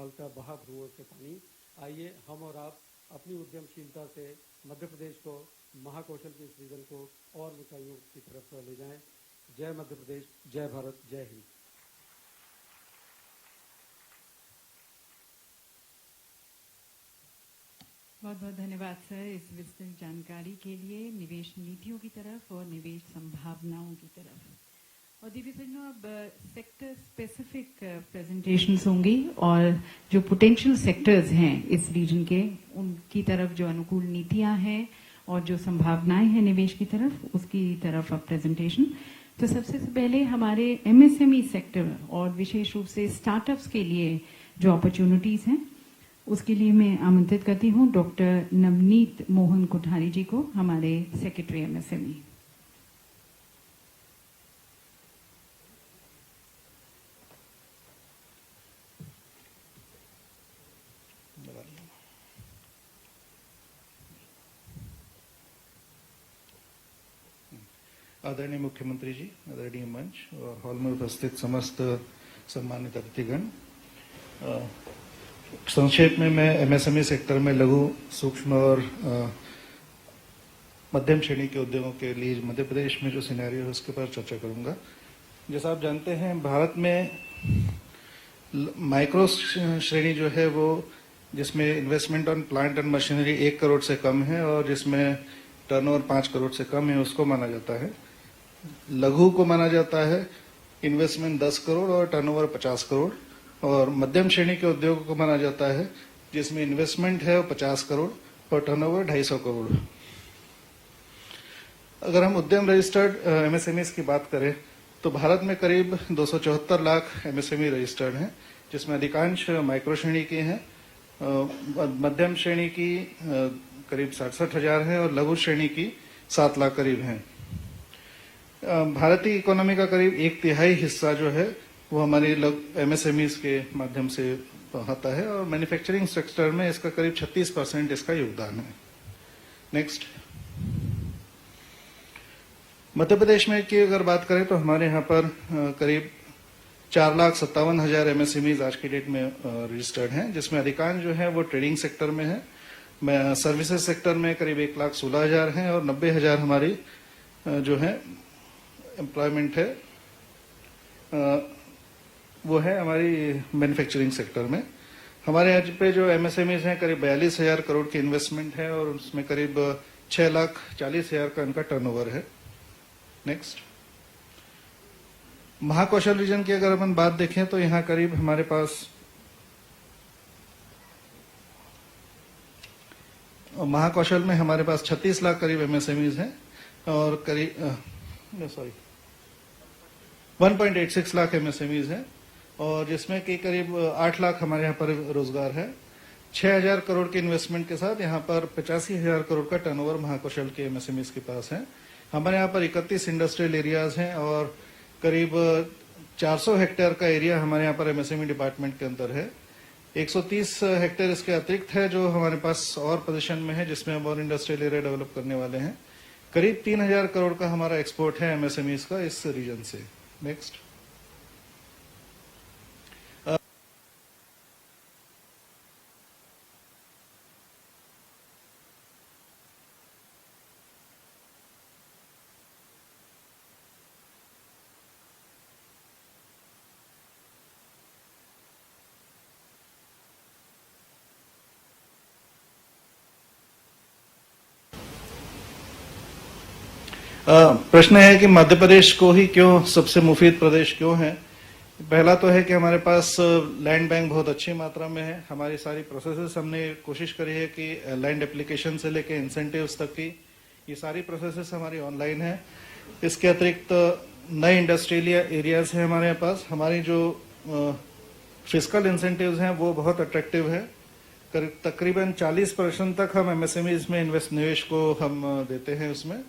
ढालता बहा भ्रुओं से पानी। आइए हम और आप अपनी उद्यमशीलता से मध्य प्रदेश को महाकौशल के सृजन को और ऊंचाइयों की तरफ ले जाएं। जय मध्य प्रदेश, जय भारत, जय हिंद। बहुत बहुत धन्यवाद सर इस विस्तृत जानकारी के लिए निवेश नीतियों की तरफ और निवेश संभावनाओं की तरफ। और दीदी सज्जनों, अब सेक्टर स्पेसिफिक प्रेजेंटेशंस होंगी और जो पोटेंशियल सेक्टर्स हैं इस रीजन के, उनकी तरफ जो अनुकूल नीतियां हैं और जो संभावनाएं हैं निवेश की तरफ, उसकी तरफ अब प्रेजेंटेशन। तो सबसे पहले हमारे एमएसएमई सेक्टर और विशेष रूप से स्टार्टअप्स के लिए जो अपॉर्चुनिटीज हैं, उसके लिए मैं आमंत्रित करती हूं डॉक्टर नवनीत मोहन कोठारी जी को, हमारे सेक्रेटरी एमएसएमई। आदरणीय मुख्यमंत्री जी, आदरणीय मंच और हॉल में उपस्थित समस्त सम्मानित अतिथिगण, संक्षेप में मैं एमएसएमई सेक्टर में लघु, सूक्ष्म और मध्यम श्रेणी के उद्योगों के लिए मध्य प्रदेश में जो सिनेरियो है उसके पर चर्चा करूंगा। जैसा आप जानते हैं, भारत में माइक्रो श्रेणी जो है वो, जिसमें investment on plant and machinery 1 crore से कम है और जिसमें टर्नओवर 5 करोड़ से कम है, उसको माना जाता है। लघु को माना जाता है इन्वेस्टमेंट 10 करोड़ और टर्नओवर 50 करोड़, और मध्यम श्रेणी के उद्योग को माना जाता है जिसमें इन्वेस्टमेंट है 50 करोड़ और टर्नओवर 250 करोड़। अगर हम उद्यम रजिस्टर्ड एमएसएमई की बात करें तो भारत में करीब 274 लाख एमएसएमई रजिस्टर्ड हैं, जिसमें अधिकांश माइक्रो श्रेणी के हैं, मध्यम श्रेणी की करीब 67,000 है और लघु श्रेणी की 7 लाख करीब हैं। भारतीय इकोनॉमी का करीब 1/3 हिस्सा जो है वो हमारी एमएसएमई के माध्यम से आता है और मैन्युफैक्चरिंग सेक्टर में इसका करीब 36% इसका योगदान है। नेक्स्ट, मध्य प्रदेश में की अगर बात करें तो हमारे यहाँ पर करीब 4,57,000 एमएसएमई आज की डेट में रजिस्टर्ड हैं, जिसमें अधिकांश जो है वो ट्रेडिंग सेक्टर में है। सर्विसेज सेक्टर में करीब 1,16,000 हैं और 90,000 हमारी जो है एम्प्लॉयमेंट है, वो है हमारी मैन्युफैक्चरिंग सेक्टर में। हमारे यहाँ पे जो एमएसएमईज हैं करीब 42,000 करोड़ की इन्वेस्टमेंट है और उसमें करीब 6,40,000 का इनका टर्नओवर है। नेक्स्ट, महाकौशल रीजन की अगर अपन बात देखें तो यहाँ करीब हमारे पास महाकौशल में हमारे पास 36 लाख करीब एमएसएमईज हैं और करीब 1.86 लाख एमएसएमईज हैं और जिसमें कि करीब 8 लाख हमारे यहाँ पर रोजगार है। 6,000 करोड़ के इन्वेस्टमेंट के साथ यहाँ पर 85,000 करोड़ का टर्नओवर महाकौशल के एमएसएमईज के पास है। हमारे यहाँ पर 31 इंडस्ट्रियल एरियाज हैं और करीब 400 हेक्टेयर का एरिया हमारे यहाँ पर एमएसएमई डिपार्टमेंट के अंदर है। 130 हेक्टेयर इसके अतिरिक्त है जो हमारे पास और पोजीशन में है, जिसमें हम और इंडस्ट्रियल एरिया डेवलप करने वाले हैं। करीब 3,000 करोड़ का हमारा एक्सपोर्ट है एमएसएमईज का इस रीजन से। नेक्स्ट, प्रश्न है कि मध्य प्रदेश को ही क्यों सबसे मुफीद प्रदेश क्यों है। पहला तो है कि हमारे पास लैंड बैंक बहुत अच्छी मात्रा में है। हमारी सारी प्रोसेसेस हमने कोशिश करी है कि लैंड एप्लीकेशन से लेके इंसेंटिव्स तक की ये सारी प्रोसेसेस हमारी ऑनलाइन है। इसके अतिरिक्त नए इंडस्ट्रियल एरियाज हैं हमारे पास। हमारी जो फिस्कल इंसेंटिव्स हैं वो बहुत अट्रैक्टिव है। तकरीबन 40% तक हम एमएसएमईज में निवेश को हम देते हैं उसमें,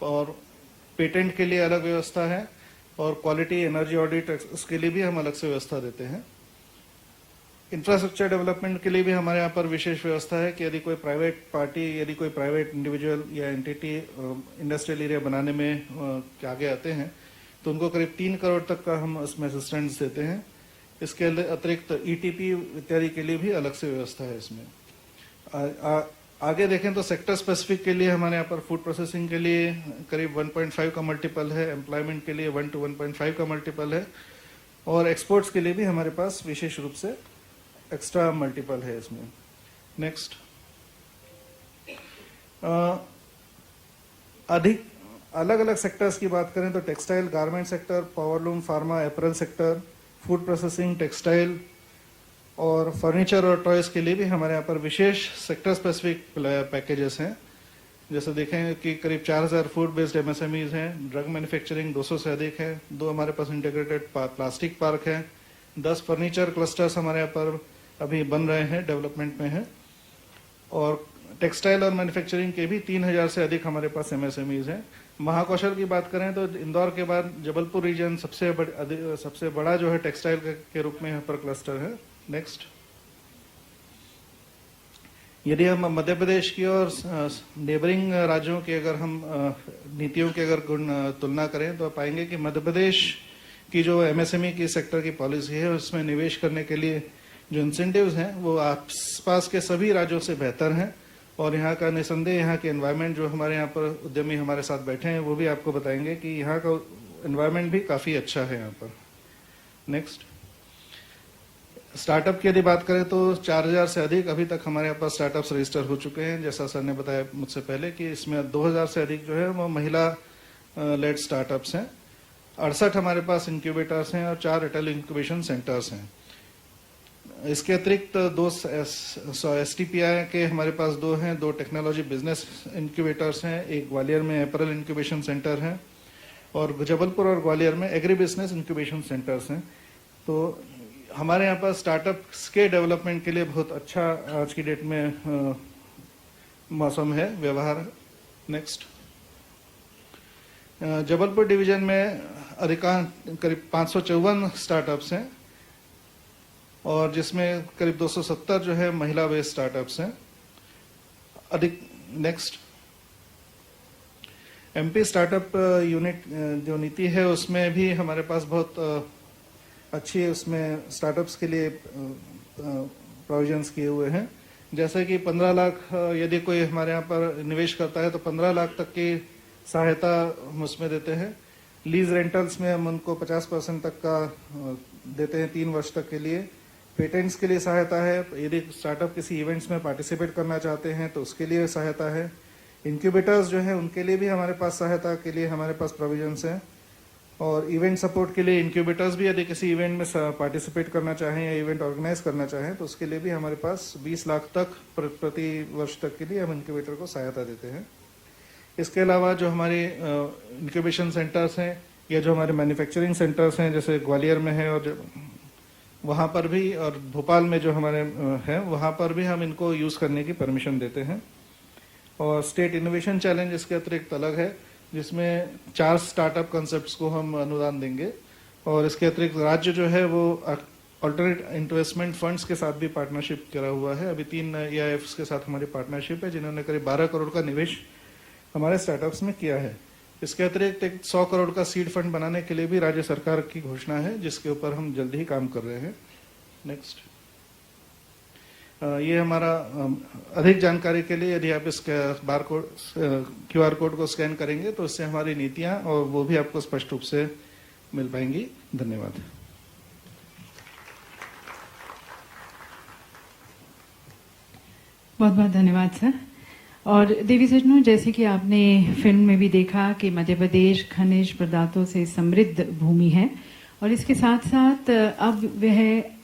और पेटेंट के लिए अलग व्यवस्था है और क्वालिटी एनर्जी ऑडिट उसके लिए भी हम अलग से व्यवस्था देते हैं। इंफ्रास्ट्रक्चर डेवलपमेंट के लिए भी हमारे यहाँ पर विशेष व्यवस्था है कि यदि कोई प्राइवेट पार्टी, यदि कोई प्राइवेट इंडिविजुअल या एंटिटी इंडस्ट्रियल एरिया बनाने में आगे आते हैं तो उनको करीब 3 करोड़ तक का हम उसमें असिस्टेंस देते हैं। इसके अतिरिक्त ईटीपी इत्यादि के लिए भी अलग से व्यवस्था है इसमें। आगे देखें तो सेक्टर स्पेसिफिक के लिए हमारे यहाँ पर फूड प्रोसेसिंग के लिए करीब 1.5 का मल्टीपल है, एम्प्लॉयमेंट के लिए 1 to 1.5 का मल्टीपल है, और एक्सपोर्ट्स के लिए भी हमारे पास विशेष रूप से एक्स्ट्रा मल्टीपल है इसमें। नेक्स्ट, अधिक अलग अलग सेक्टर्स की बात करें तो textile, garment sector, powerloom, pharma, apparel sector, food processing, textile और फर्नीचर और टॉयज के लिए भी हमारे यहाँ पर विशेष सेक्टर स्पेसिफिक पैकेजेस हैं। जैसे देखें कि करीब 4000 फूड बेस्ड एमएसएमईज हैं, ड्रग मैन्युफैक्चरिंग 200 से अधिक है, 2 हमारे पास इंटीग्रेटेड प्लास्टिक पार्क है, 10 फर्नीचर क्लस्टर्स हमारे यहाँ पर अभी बन रहे हैं, डेवलपमेंट में है, और टेक्सटाइल और मैन्युफैक्चरिंग के भी 3000 से अधिक हमारे पास एमएसएमईज हैं। महाकौशल की बात करें तो इंदौर के बाद जबलपुर रीजन सबसे बड़ा जो है टेक्सटाइल के रूप में यहाँ पर क्लस्टर है। नेक्स्ट, यदि हम मध्य प्रदेश की और नेबरिंग राज्यों के अगर हम नीतियों की अगर तुलना करें तो पाएंगे कि मध्य प्रदेश की जो एमएसएमई की सेक्टर की पॉलिसी है उसमें निवेश करने के लिए जो इंसेंटिव्स हैं वो आसपास के सभी राज्यों से बेहतर हैं, और यहाँ का निसंदेह यहाँ के एनवायरनमेंट जो हमारे यहाँ पर उद्यमी हमारे साथ बैठे हैं वो भी आपको बताएंगे कि यहाँ का एनवायरनमेंट भी काफी अच्छा है यहाँ पर। नेक्स्ट, स्टार्टअप की यदि बात करें तो 4000 से अधिक अभी तक हमारे यहाँ पास स्टार्टअप्स रजिस्टर हो चुके हैं। जैसा सर ने बताया मुझसे पहले कि इसमें 2000 से अधिक जो है वो महिला लेड स्टार्टअप्स हैं, 68 हमारे पास इंक्यूबेटर्स हैं और 4 रिटेल इंक्यूबेशन सेंटर्स हैं। इसके अतिरिक्त 2 STPI के हमारे पास 2 हैं, 2 टेक्नोलॉजी बिजनेस इंक्यूबेटर्स हैं, एक ग्वालियर में एपरल इंक्यूबेशन सेंटर है और जबलपुर और ग्वालियर में एग्री बिजनेस इंक्यूबेशन सेंटर्स हैं। तो हमारे यहाँ पर स्टार्टअप्स के डेवलपमेंट के लिए बहुत अच्छा आज की डेट में मौसम है, व्यवहार। नेक्स्ट, जबलपुर डिवीजन में अधिकांश करीब 554 स्टार्टअप्स हैं और जिसमें करीब 270 जो है महिला बेस्ड स्टार्टअप्स हैं अधिक। नेक्स्ट, एमपी स्टार्टअप यूनिट जो नीति है उसमें भी हमारे पास बहुत अच्छी उसमें स्टार्टअप्स के लिए प्रोविजंस किए हुए हैं। जैसे कि 15 लाख यदि कोई हमारे यहाँ पर निवेश करता है तो 15 लाख तक की सहायता हम उसमें देते हैं। लीज रेंटल्स में हम उनको 50% तक का देते हैं 3 वर्ष तक के लिए। पेटेंट्स के लिए सहायता है, यदि स्टार्टअप किसी इवेंट्स में पार्टिसिपेट करना चाहते हैं तो उसके लिए सहायता है। इंक्यूबेटर्स जो है उनके लिए भी हमारे पास सहायता के लिए हमारे पास प्रोविजंस हैं, और इवेंट सपोर्ट के लिए इंक्यूबेटर्स भी यदि किसी इवेंट में पार्टिसिपेट करना चाहें या इवेंट ऑर्गेनाइज करना चाहें तो उसके लिए भी हमारे पास 20 लाख तक प्रति वर्ष तक के लिए हम इंक्यूबेटर को सहायता देते हैं। इसके अलावा जो हमारे इंक्यूबेशन सेंटर्स हैं या जो हमारे मैन्युफैक्चरिंग सेंटर्स हैं जैसे ग्वालियर में है और वहाँ पर भी, और भोपाल में जो हमारे हैं वहाँ पर भी हम इनको यूज करने की परमिशन देते हैं। और स्टेट इनोवेशन चैलेंज इसके अतिरिक्त अलग है जिसमें 4 स्टार्टअप कॉन्सेप्ट्स को हम अनुदान देंगे, और इसके अतिरिक्त राज्य जो है वो अल्टरनेट इन्वेस्टमेंट फंड्स के साथ भी पार्टनरशिप करा हुआ है। अभी 3 EIFs के साथ हमारी पार्टनरशिप है जिन्होंने करीब 12 करोड़ का निवेश हमारे स्टार्टअप्स में किया है। इसके अतिरिक्त 100 करोड़ का सीड फंड बनाने के लिए भी राज्य सरकार की घोषणा है जिसके ऊपर हम जल्दी ही काम कर रहे हैं। नेक्स्ट, ये हमारा अधिक जानकारी के लिए यदि आप इस QR कोड को स्कैन करेंगे तो इससे हमारी नीतियां और वो भी आपको स्पष्ट रूप से मिल पाएंगी। धन्यवाद। बहुत बहुत धन्यवाद सर। और देवी सज्जनों, जैसे कि आपने फिल्म में भी देखा कि मध्य प्रदेश खनिज पदार्थों से समृद्ध भूमि है और इसके साथ साथ अब वह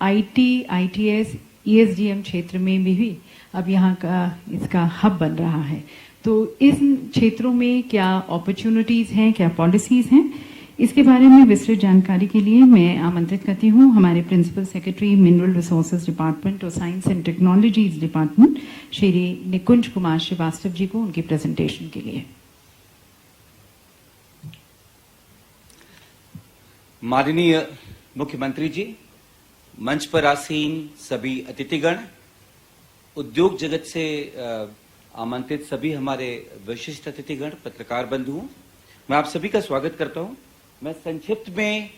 IT, ITS, ESDM क्षेत्र में भी अब यहाँ का इसका हब बन रहा है। तो इन क्षेत्रों में क्या अपॉर्चुनिटीज हैं, क्या पॉलिसीज हैं, इसके बारे में विस्तृत जानकारी के लिए मैं आमंत्रित करती हूँ हमारे principal secretary mineral resources department और science and technologies department Shri Nikunj Kumar Shrivastava ji को उनकी प्रेजेंटेशन के लिए। माननीय मुख्यमंत्री जी, मंच पर आसीन सभी अतिथिगण, उद्योग जगत से आमंत्रित सभी हमारे विशिष्ट अतिथिगण, पत्रकार बंधुओं, मैं आप सभी का स्वागत करता हूं। मैं संक्षिप्त में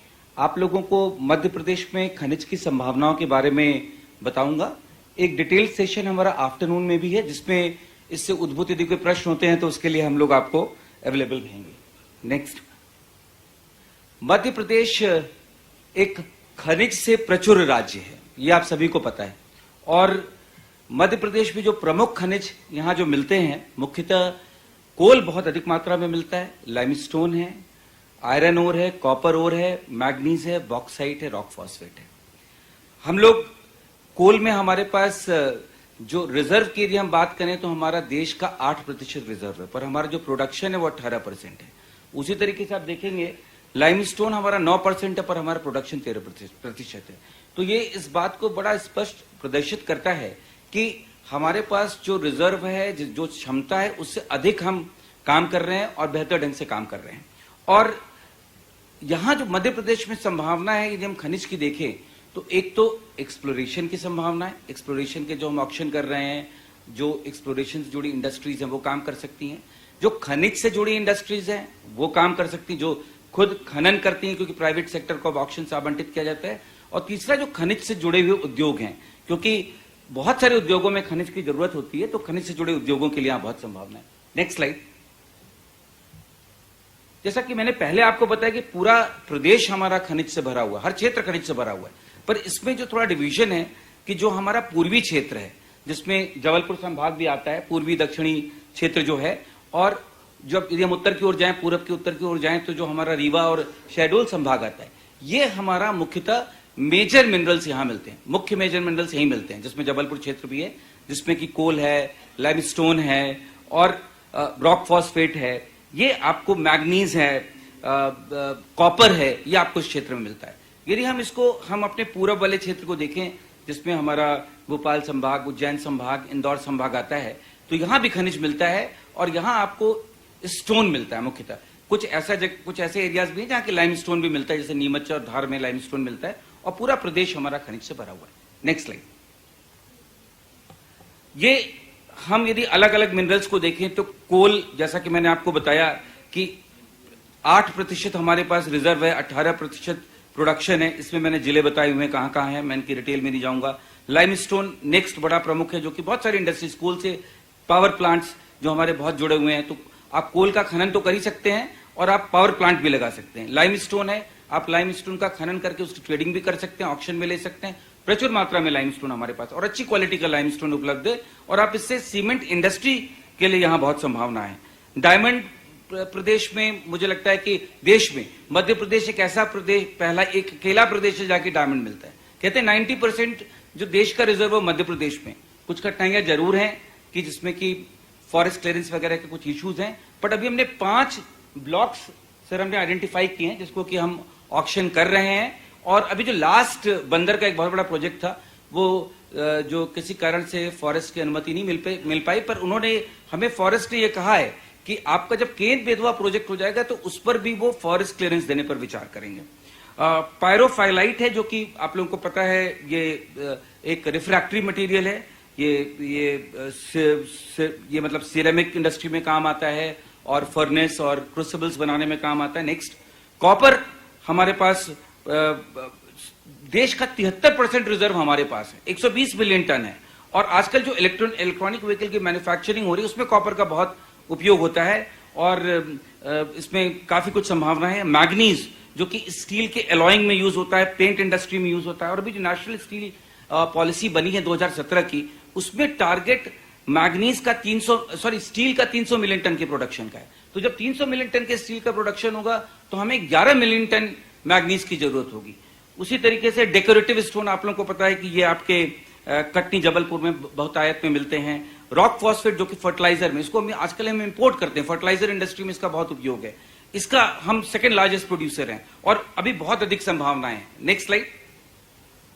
आप लोगों को मध्य प्रदेश में खनिज की संभावनाओं के बारे में बताऊंगा। एक डिटेल सेशन हमारा आफ्टरनून में भी है, जिसमें इससे उद्भूत यदि कोई प्रश्न होते हैं तो उसके लिए हम लोग आपको अवेलेबल रहेंगे। नेक्स्ट, मध्य प्रदेश एक खनिज से प्रचुर राज्य है, ये आप सभी को पता है। और मध्य प्रदेश में जो प्रमुख खनिज यहाँ जो मिलते हैं, मुख्यतः कोल बहुत अधिक मात्रा में मिलता है, लाइमस्टोन है, आयरन ओर है, कॉपर ओर है, मैग्नीज है, बॉक्साइट है, रॉक फॉस्फेट है। हम लोग कोल में हमारे पास जो रिजर्व की यदि हम बात करें तो हमारा देश का 8% रिजर्व है, पर हमारा जो प्रोडक्शन है वो 18% है। उसी तरीके से आप देखेंगे लाइमस्टोन हमारा 9% है, पर हमारा प्रोडक्शन 13% है। तो ये इस बात को बड़ा स्पष्ट प्रदर्शित करता है कि हमारे पास जो रिजर्व है, जो क्षमता है, उससे अधिक हम काम कर रहे हैं और बेहतर ढंग से काम कर रहे हैं। और यहां जो मध्य प्रदेश में संभावना है, यदि हम खनिज की देखें तो एक तो एक्सप्लोरेशन की संभावना है। एक्सप्लोरेशन के जो हम ऑक्शन कर रहे हैं, जो एक्सप्लोरेशन से जुड़ी इंडस्ट्रीज हैं वो काम कर सकती हैं, जो खनिज से जुड़ी इंडस्ट्रीज हैं वो काम कर सकती हैं, जो खुद खनन करती हैं क्योंकि प्राइवेट सेक्टर को ऑक्शन से आवंटित किया जाता है। और तीसरा जो खनिज से जुड़े हुए उद्योग हैं, क्योंकि बहुत सारे उद्योगों में खनिज की जरूरत होती है, तो खनिज से जुड़े उद्योगों के लिए यहां बहुत संभावना है। Next slide. जैसा कि मैंने पहले आपको बताया कि पूरा प्रदेश हमारा खनिज से भरा हुआ है, हर क्षेत्र खनिज से भरा हुआ है। पर इसमें जो थोड़ा डिवीजन है कि जो हमारा पूर्वी क्षेत्र है, जिसमें जबलपुर संभाग भी आता है, पूर्वी दक्षिणी क्षेत्र जो है, और जब यदि हम उत्तर की ओर जाएं, पूरब की उत्तर की ओर जाएं, तो जो हमारा रीवा और शहडोल संभाग आता है, ये हमारा मुख्यतः मेजर मिनरल्स यहां मिलते हैं। मुख्य मेजर मिनरल्स यहीं मिलते हैं, जिसमें जबलपुर क्षेत्र भी है, जिसमें कि कोल है, लाइमस्टोन है और रॉक फॉस्फेट है, ये आपको मैग्नीज है, कॉपर है, ये आपको इस क्षेत्र में मिलता है। यदि हम अपने पूरब वाले क्षेत्र को देखें, जिसमें हमारा भोपाल संभाग, उज्जैन संभाग, इंदौर संभाग आता है, तो यहां भी खनिज मिलता है और यहां आपको स्टोन मिलता है मुख्यतः। कुछ ऐसे एरियाज भी हैं जहां की लाइमस्टोन भी मिलता है, जैसे नीमच और धार में लाइमस्टोन मिलता है, और पूरा प्रदेश हमारा खनिज से भरा हुआ है। Next slide. ये हम यदि अलग अलग मिनरल्स को देखें तो कोल, जैसा कि मैंने आपको बताया कि 8% हमारे पास रिजर्व है, 18% प्रोडक्शन है। इसमें मैंने जिले बताए हुए हैं कहां कहां है, मैं इनकी डिटेल में नहीं जाऊंगा। लाइमस्टोन नेक्स्ट बड़ा प्रमुख है, जो कि बहुत सारी इंडस्ट्रीज, कोल से पावर प्लांट्स जो हमारे बहुत जुड़े हुए हैं, तो आप कोल का खनन तो कर ही सकते हैं और आप पावर प्लांट भी लगा सकते हैं। लाइमस्टोन है, आप लाइमस्टोन का खनन करके उसकी ट्रेडिंग भी कर सकते हैं, ऑक्शन में ले सकते हैं। प्रचुर मात्रा में लाइमस्टोन हमारे पास और अच्छी क्वालिटी का लाइमस्टोन उपलब्ध है, और आप इससे सीमेंट इंडस्ट्री के लिए यहां बहुत संभावना है। डायमंड प्रदेश में मुझे लगता है कि देश में मध्य प्रदेश एक ऐसा प्रदेश, पहला एक अकेला प्रदेश है जाके डायमंड मिलता है। कहते हैं 90% जो देश का रिजर्व है मध्य प्रदेश में। कुछ कठिनाइयां जरूर हैं कि जिसमें कि फॉरेस्ट क्लियरेंस वगैरह के कुछ इश्यूज हैं, बट अभी हमने 5 ब्लॉक्स सर हमने आइडेंटिफाई किए हैं जिसको कि हम ऑक्शन कर रहे हैं। और अभी जो लास्ट बंदर का एक बहुत बड़ा प्रोजेक्ट था, वो जो किसी कारण से फॉरेस्ट की अनुमति नहीं मिल पाई, पर उन्होंने हमें, फॉरेस्ट ने ये कहा है कि आपका जब केंद्र बेतवा प्रोजेक्ट हो जाएगा तो उस पर भी वो फॉरेस्ट क्लियरेंस देने पर विचार करेंगे। पायरोफाइलाइट है, जो कि आप लोगों को पता है ये एक रिफ्रैक्टरी मटेरियल है, ये मतलब सिरेमिक इंडस्ट्री में काम आता है और फर्नेस और क्रूसिबल्स बनाने में काम आता है। नेक्स्ट, कॉपर हमारे पास देश का 73% रिजर्व हमारे पास है, 120 मिलियन टन है। और आजकल जो इलेक्ट्रॉनिक व्हीकल की मैन्युफैक्चरिंग हो रही है उसमें कॉपर का बहुत उपयोग होता है और इसमें काफी कुछ संभावना है। मैग्नीज जो कि स्टील के एलॉइंग में यूज होता है, पेंट इंडस्ट्री में यूज होता है, और अभी जो नेशनल स्टील पॉलिसी बनी है 2017 की, उसमें टारगेट मैग्नीज का स्टील का 300 मिलियन टन के प्रोडक्शन का है। तो जब 300 मिलियन टन के स्टील का प्रोडक्शन होगा तो हमें 11 मिलियन टन मैग्नीज की जरूरत होगी। उसी तरीके से डेकोरेटिव स्टोन, आप लोगों को पता है कि ये आपके कटनी जबलपुर में बहुतायत में मिलते हैं। रॉक फॉस्फेट जो कि फर्टिलाइजर में, इसको आजकल हम इंपोर्ट करते हैं, फर्टिलाइजर इंडस्ट्री में इसका बहुत उपयोग है। इसका हम सेकंड लार्जेस्ट प्रोड्यूसर हैं और अभी बहुत अधिक संभावनाएं हैं। Next slide.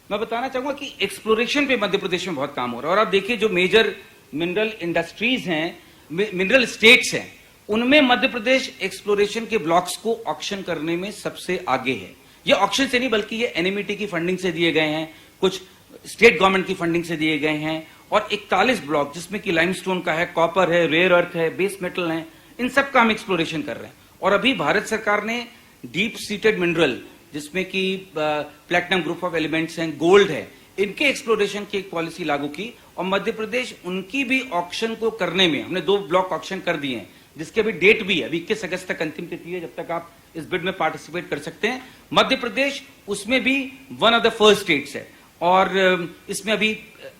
मैं बताना चाहूंगा कि एक्सप्लोरेशन पे मध्य प्रदेश में बहुत काम हो रहा है और आप देखिए जो मेजर मिनरल इंडस्ट्रीज हैं, मिनरल स्टेट्स हैं, उनमें मध्य प्रदेश एक्सप्लोरेशन के ब्लॉक्स को ऑक्शन करने में सबसे आगे है। ये ऑक्शन से नहीं बल्कि ये एनएमईटी की फंडिंग से दिए गए हैं, कुछ स्टेट गवर्नमेंट की फंडिंग से दिए गए हैं, और 41 ब्लॉक जिसमें कि लाइमस्टोन का है, कॉपर है, रेयर अर्थ है, बेस मेटल है, इन सब का हम एक्सप्लोरेशन कर रहे हैं। और अभी भारत सरकार ने डीप सीटेड मिनरल जिसमें कि प्लैटिनम ग्रुप ऑफ एलिमेंट्स हैं, गोल्ड है, इनके एक्सप्लोरेशन की एक पॉलिसी लागू की। और मध्य प्रदेश उनकी भी ऑक्शन को करने में, हमने 2 ब्लॉक ऑक्शन कर दिए हैं जिसके अभी डेट भी है, अभी 21 अगस्त तक अंतिम तिथि है, जब तक आप इस बिड में पार्टिसिपेट कर सकते हैं। मध्य प्रदेश उसमें भी one of the first states है। और इसमें अभी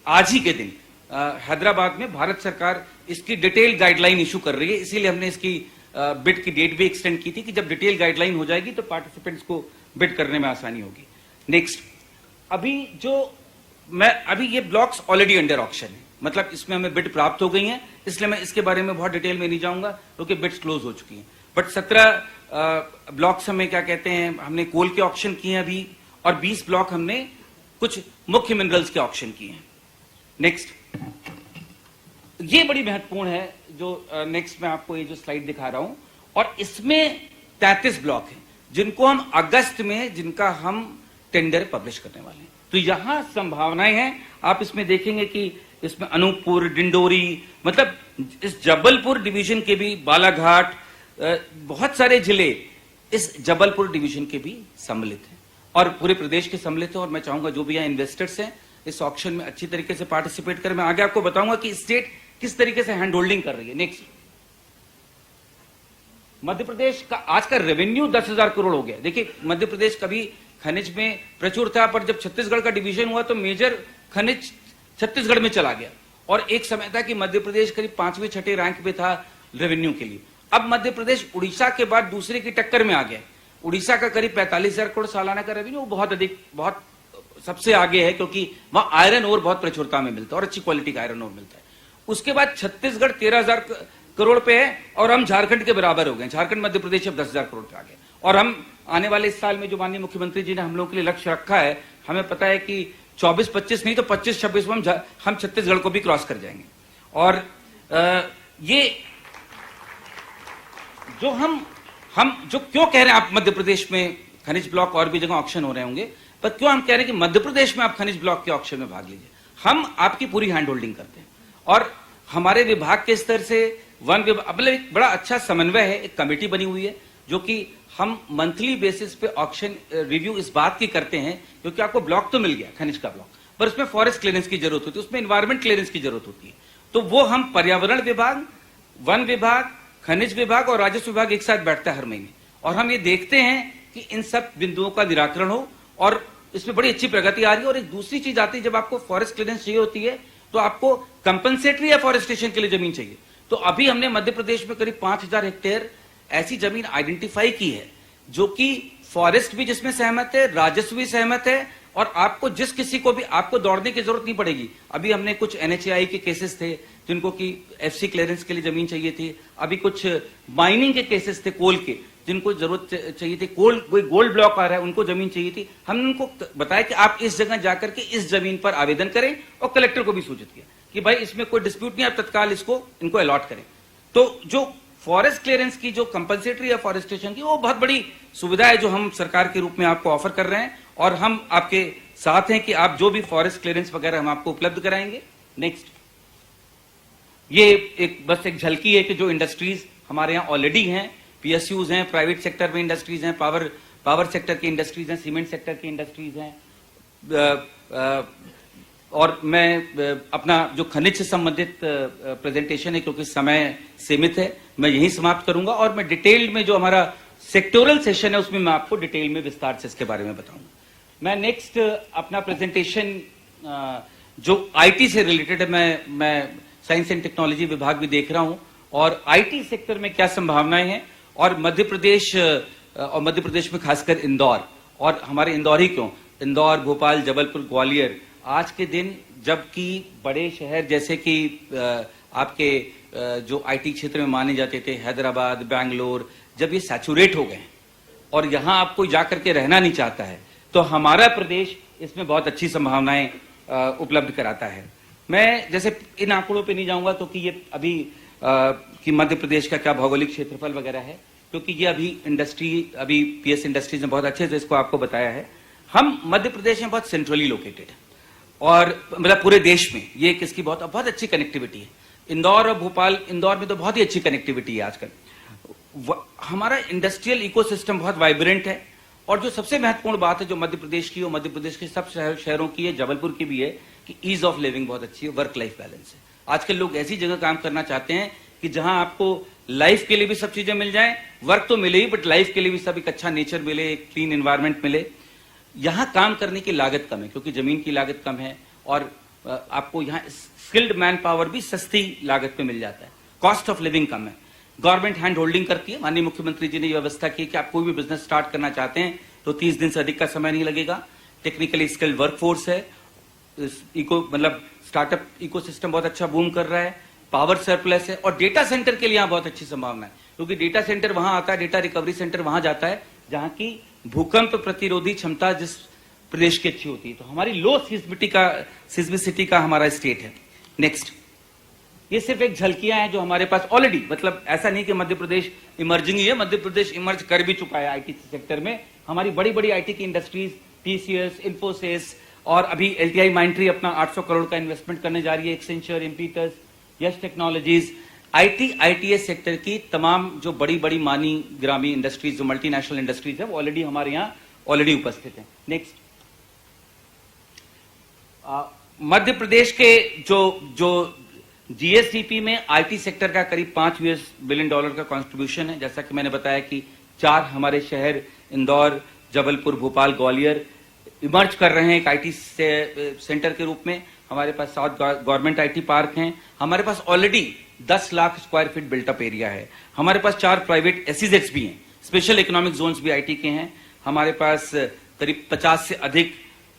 आज ही के दिन हैदराबाद में भारत सरकार इसकी डिटेल गाइडलाइन इशू कर रही है, इसीलिए हमने इसकी बिड की डेट भी एक्सटेंड की थी कि जब डिटेल गाइडलाइन हो जाएगी तो पार्टिसिपेंट्स को बिड करने में आसानी होगी। नेक्स्ट, अभी ये ब्लॉक्स ऑलरेडी अंडर ऑक्शन है, मतलब इसमें हमें बिड प्राप्त हो गई हैं, इसलिए मैं इसके बारे में बहुत डिटेल में नहीं जाऊंगा क्योंकि बिड्स क्लोज हो चुकी हैं। बट 17 ब्लॉक्स हमें क्या कहते हैं, हमने कोल के ऑक्शन किए हैं अभी, और 20 ब्लॉक हमने कुछ मुख्य मिनरल्स के ऑक्शन किए हैं। नेक्स्ट, ये बड़ी महत्वपूर्ण है जो नेक्स्ट मैं आपको ये जो स्लाइड दिखा रहा हूं, और इसमें 33 ब्लॉक हैं जिनको हम अगस्त में, जिनका हम टेंडर पब्लिश करने वाले हैं। तो यहां संभावनाएं हैं, आप इसमें देखेंगे कि इसमें अनूपपुर, डिंडोरी, मतलब इस जबलपुर डिवीजन के भी, बालाघाट, बहुत सारे जिले इस जबलपुर डिवीजन के भी सम्मिलित हैं और पूरे प्रदेश के सम्मिलित हैं। और मैं चाहूंगा जो भी यहाँ इन्वेस्टर्स हैं इस ऑक्शन में अच्छी तरीके से पार्टिसिपेट करें। मैं आगे आपको बताऊंगा कि स्टेट किस तरीके से हैंड होल्डिंग कर रही है। नेक्स्ट, मध्य प्रदेश का आज का रेवेन्यू 10,000 करोड़ हो गया। देखिए, मध्य प्रदेश कभी खनिज में प्रचुर था, पर जब छत्तीसगढ़ का डिवीजन हुआ तो मेजर खनिज छत्तीसगढ़ में चला गया, और एक समय था कि मध्य प्रदेश करीब 5वें-6ठे रैंक पे था रेवेन्यू के लिए। अब मध्य प्रदेश उड़ीसा के बाद दूसरे की टक्कर में आ गया। उड़ीसा का करीब 45,000 करोड़ सालाना का रेवेन्यू, बहुत अधिक, बहुत सबसे आगे है, क्योंकि वहां आयरन ओर बहुत प्रचुरता में मिलता है और अच्छी क्वालिटी का आयरन ओर मिलता है। उसके बाद छत्तीसगढ़ 13,000 करोड़ पे है, और हम झारखंड के बराबर हो गए। झारखंड मध्य प्रदेश अब 10,000 करोड़ पे आ गए, और हम आने वाले इस साल में जो माननीय मुख्यमंत्री जी ने हम लोगों के लिए लक्ष्य रखा है, हमें पता है कि 24-25 नहीं तो 25-26 में हम छत्तीसगढ़ को भी क्रॉस कर जाएंगे। और ये जो हम जो क्यों कह रहे हैं, आप मध्य प्रदेश में खनिज ब्लॉक और भी जगह ऑक्शन हो रहे होंगे, पर क्यों हम कह रहे हैं कि मध्य प्रदेश में आप खनिज ब्लॉक के ऑक्शन में भाग लीजिए। हम आपकी पूरी हैंड होल्डिंग करते हैं, और हमारे विभाग के स्तर से वन विभाग, मतलब एक बड़ा अच्छा समन्वय है, एक कमेटी बनी हुई है जो कि हम मंथली बेसिस पे ऑक्शन रिव्यू इस बात की करते हैं, क्योंकि आपको ब्लॉक तो मिल गया खनिज का ब्लॉक, पर उसमें फॉरेस्ट क्लियरेंस की जरूरत होती है, उसमें एनवायरमेंट क्लियरेंस की जरूरत होती है। तो वो हम पर्यावरण विभाग, वन विभाग, खनिज विभाग और राजस्व विभाग एक साथ बैठता है हर महीने, और हम ये देखते हैं कि इन सब बिंदुओं का निराकरण हो, और इसमें बड़ी अच्छी प्रगति आ रही है। और एक दूसरी चीज आती है, जब आपको फॉरेस्ट क्लियरेंस चाहिए होती है तो आपको कंपनसेटरी एफॉरेस्टेशन के लिए जमीन चाहिए। तो अभी हमने मध्य प्रदेश में करीब 5,000 हेक्टेयर ऐसी जमीन आइडेंटिफाई की है जो कि फॉरेस्ट भी जिसमें सहमत है, राजस्व भी सहमत है, और आपको जिस किसी को भी आपको दौड़ने की जरूरत नहीं पड़ेगी। अभी हमने कुछ NHAI के केसेस थे जिनको कि FC क्लियरेंस के लिए जमीन चाहिए थी, अभी कुछ माइनिंग के केसेस थे कोल के जिनको जरूरत चाहिए थी, कोई गोल्ड ब्लॉक आ रहा है उनको जमीन चाहिए थी। हमने उनको बताया कि आप इस जगह जाकर के इस जमीन पर आवेदन करें, और कलेक्टर को भी सूचित किया कि भाई इसमें कोई डिस्प्यूट नहीं, आप तत्काल इनको अलॉट करें। तो जो फॉरेस्ट क्लियरेंस की, जो कंपनसेटरी एफॉरेस्टेशन की, वो बहुत बड़ी सुविधा है जो हम सरकार के रूप में आपको ऑफर कर रहे हैं, और हम आपके साथ हैं कि आप जो भी फॉरेस्ट क्लियरेंस वगैरह हम आपको उपलब्ध कराएंगे। नेक्स्ट, ये बस एक झलकी है कि जो इंडस्ट्रीज हमारे यहाँ ऑलरेडी हैं, PSUs हैं, प्राइवेट सेक्टर में इंडस्ट्रीज हैं, पावर सेक्टर की इंडस्ट्रीज हैं, सीमेंट सेक्टर की इंडस्ट्रीज हैं। और मैं अपना जो खनिज से संबंधित प्रेजेंटेशन है, क्योंकि समय सीमित है, मैं यहीं समाप्त करूंगा, और मैं डिटेल में जो हमारा सेक्टोरल सेशन है उसमें मैं आपको डिटेल में विस्तार से इसके बारे में बताऊंगा। मैं नेक्स्ट अपना प्रेजेंटेशन जो IT से रिलेटेड है, मैं साइंस एंड टेक्नोलॉजी विभाग भी देख रहा हूं, और IT सेक्टर में क्या संभावनाएं हैं, और मध्य प्रदेश में खासकर इंदौर, और हमारे इंदौर ही क्यों, इंदौर, भोपाल, जबलपुर, ग्वालियर, आज के दिन जबकि बड़े शहर जैसे कि आपके जो IT क्षेत्र में माने जाते थे, हैदराबाद, बैंगलोर, जब ये सैचुरेट हो गए और यहां आप कोई जाकर के रहना नहीं चाहता है, तो हमारा प्रदेश इसमें बहुत अच्छी संभावनाएं उपलब्ध कराता है। मैं जैसे इन आंकड़ों पे नहीं जाऊंगा, तो कि ये अभी कि मध्य प्रदेश का क्या भौगोलिक क्षेत्रफल वगैरह है, क्योंकि ये अभी PS इंडस्ट्रीज ने बहुत अच्छे से इसको आपको बताया है। हम मध्य प्रदेश में बहुत सेंट्रली लोकेटेड है, और मतलब पूरे देश में ये किसकी बहुत अच्छी कनेक्टिविटी है। इंदौर और भोपाल, इंदौर में तो बहुत ही अच्छी कनेक्टिविटी है आजकल। हमारा इंडस्ट्रियल इकोसिस्टम बहुत वाइब्रेंट है, और जो सबसे महत्वपूर्ण बात है जो मध्य प्रदेश की और मध्य प्रदेश के सब शहरों की है, जबलपुर की भी है, कि ईज ऑफ लिविंग बहुत अच्छी है, वर्क लाइफ बैलेंस है। आजकल लोग ऐसी जगह काम करना चाहते हैं कि जहां आपको लाइफ के लिए भी सब चीजें मिल जाएं, वर्क तो मिले ही बट लाइफ के लिए भी सब एक अच्छा नेचर मिले, एक क्लीन एनवायरनमेंट मिले। यहां काम करने की लागत कम है क्योंकि जमीन की लागत कम है और आपको यहाँ स्किल्ड मैन पावर भी सस्ती लागत पे मिल जाता है, कॉस्ट ऑफ लिविंग कम है। गवर्नमेंट हैंड होल्डिंग करती है, माननीय मुख्यमंत्री जी ने यह व्यवस्था की कि आप कोई भी बिजनेस स्टार्ट करना चाहते हैं तो 30 दिन से अधिक का समय नहीं लगेगा। टेक्निकली स्किल्ड वर्कफोर्स है, मतलब स्टार्टअप इकोसिस्टम बहुत अच्छा बूम कर रहा है, पावर सरप्लस है और डेटा सेंटर के लिए यहाँ बहुत अच्छी संभावना है क्योंकि डेटा सेंटर वहां आता है, डेटा रिकवरी सेंटर वहां जाता है जहां की भूकंप प्रतिरोधी क्षमता जिस प्रदेश की अच्छी होती है। तो हमारी लो सिस्मिसिटी का हमारा स्टेट है। नेक्स्ट, ये सिर्फ एक झलकियां हैं जो हमारे पास ऑलरेडी, मतलब ऐसा नहीं कि मध्य प्रदेश इमर्जिंग ही है, मध्य प्रदेश इमर्ज कर भी चुका है आईटी सेक्टर में। हमारी बड़ी बड़ी आईटी की इंडस्ट्रीज, टीसीएस, इन्फोसिस और अभी एलटीआई माइंट्री अपना 800 करोड़ का इन्वेस्टमेंट करने जा रही है, एक्सेंचर, इम्पीटस, यश टेक्नोलॉजीज, आईटीएस सेक्टर की तमाम जो बड़ी बड़ी मानी ग्रामीण इंडस्ट्रीज, जो मल्टीनेशनल इंडस्ट्रीज है, वो ऑलरेडी हमारे यहाँ ऑलरेडी उपस्थित है। नेक्स्ट, मध्य प्रदेश के जो जीएसडीपी में आईटी सेक्टर का करीब $5 बिलियन का कंट्रीब्यूशन है। जैसा कि मैंने बताया कि 4 हमारे शहर इंदौर, जबलपुर, भोपाल, ग्वालियर इमर्ज कर रहे हैं एक आईटी सेंटर के रूप में। हमारे पास 7 गवर्नमेंट आईटी पार्क हैं। हमारे पास already 10 lakh square feet built up area है। हमारे पास 4 प्राइवेट एसईजेड्स भी हैं, स्पेशल इकोनॉमिक जोन्स भी आईटी के हैं। हमारे पास करीब 50 से अधिक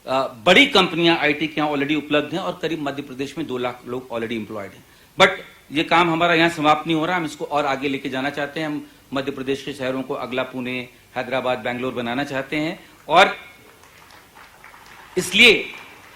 बड़ी कंपनियां आईटी के यहाँ ऑलरेडी उपलब्ध हैं और करीब मध्य प्रदेश में 2 लाख लोग ऑलरेडी एम्प्लॉयड हैं। बट ये काम हमारा यहाँ समाप्त नहीं हो रहा, हम इसको और आगे लेके जाना चाहते हैं। हम मध्य प्रदेश के शहरों को अगला पुणे, हैदराबाद, बेंगलोर बनाना चाहते हैं और इसलिए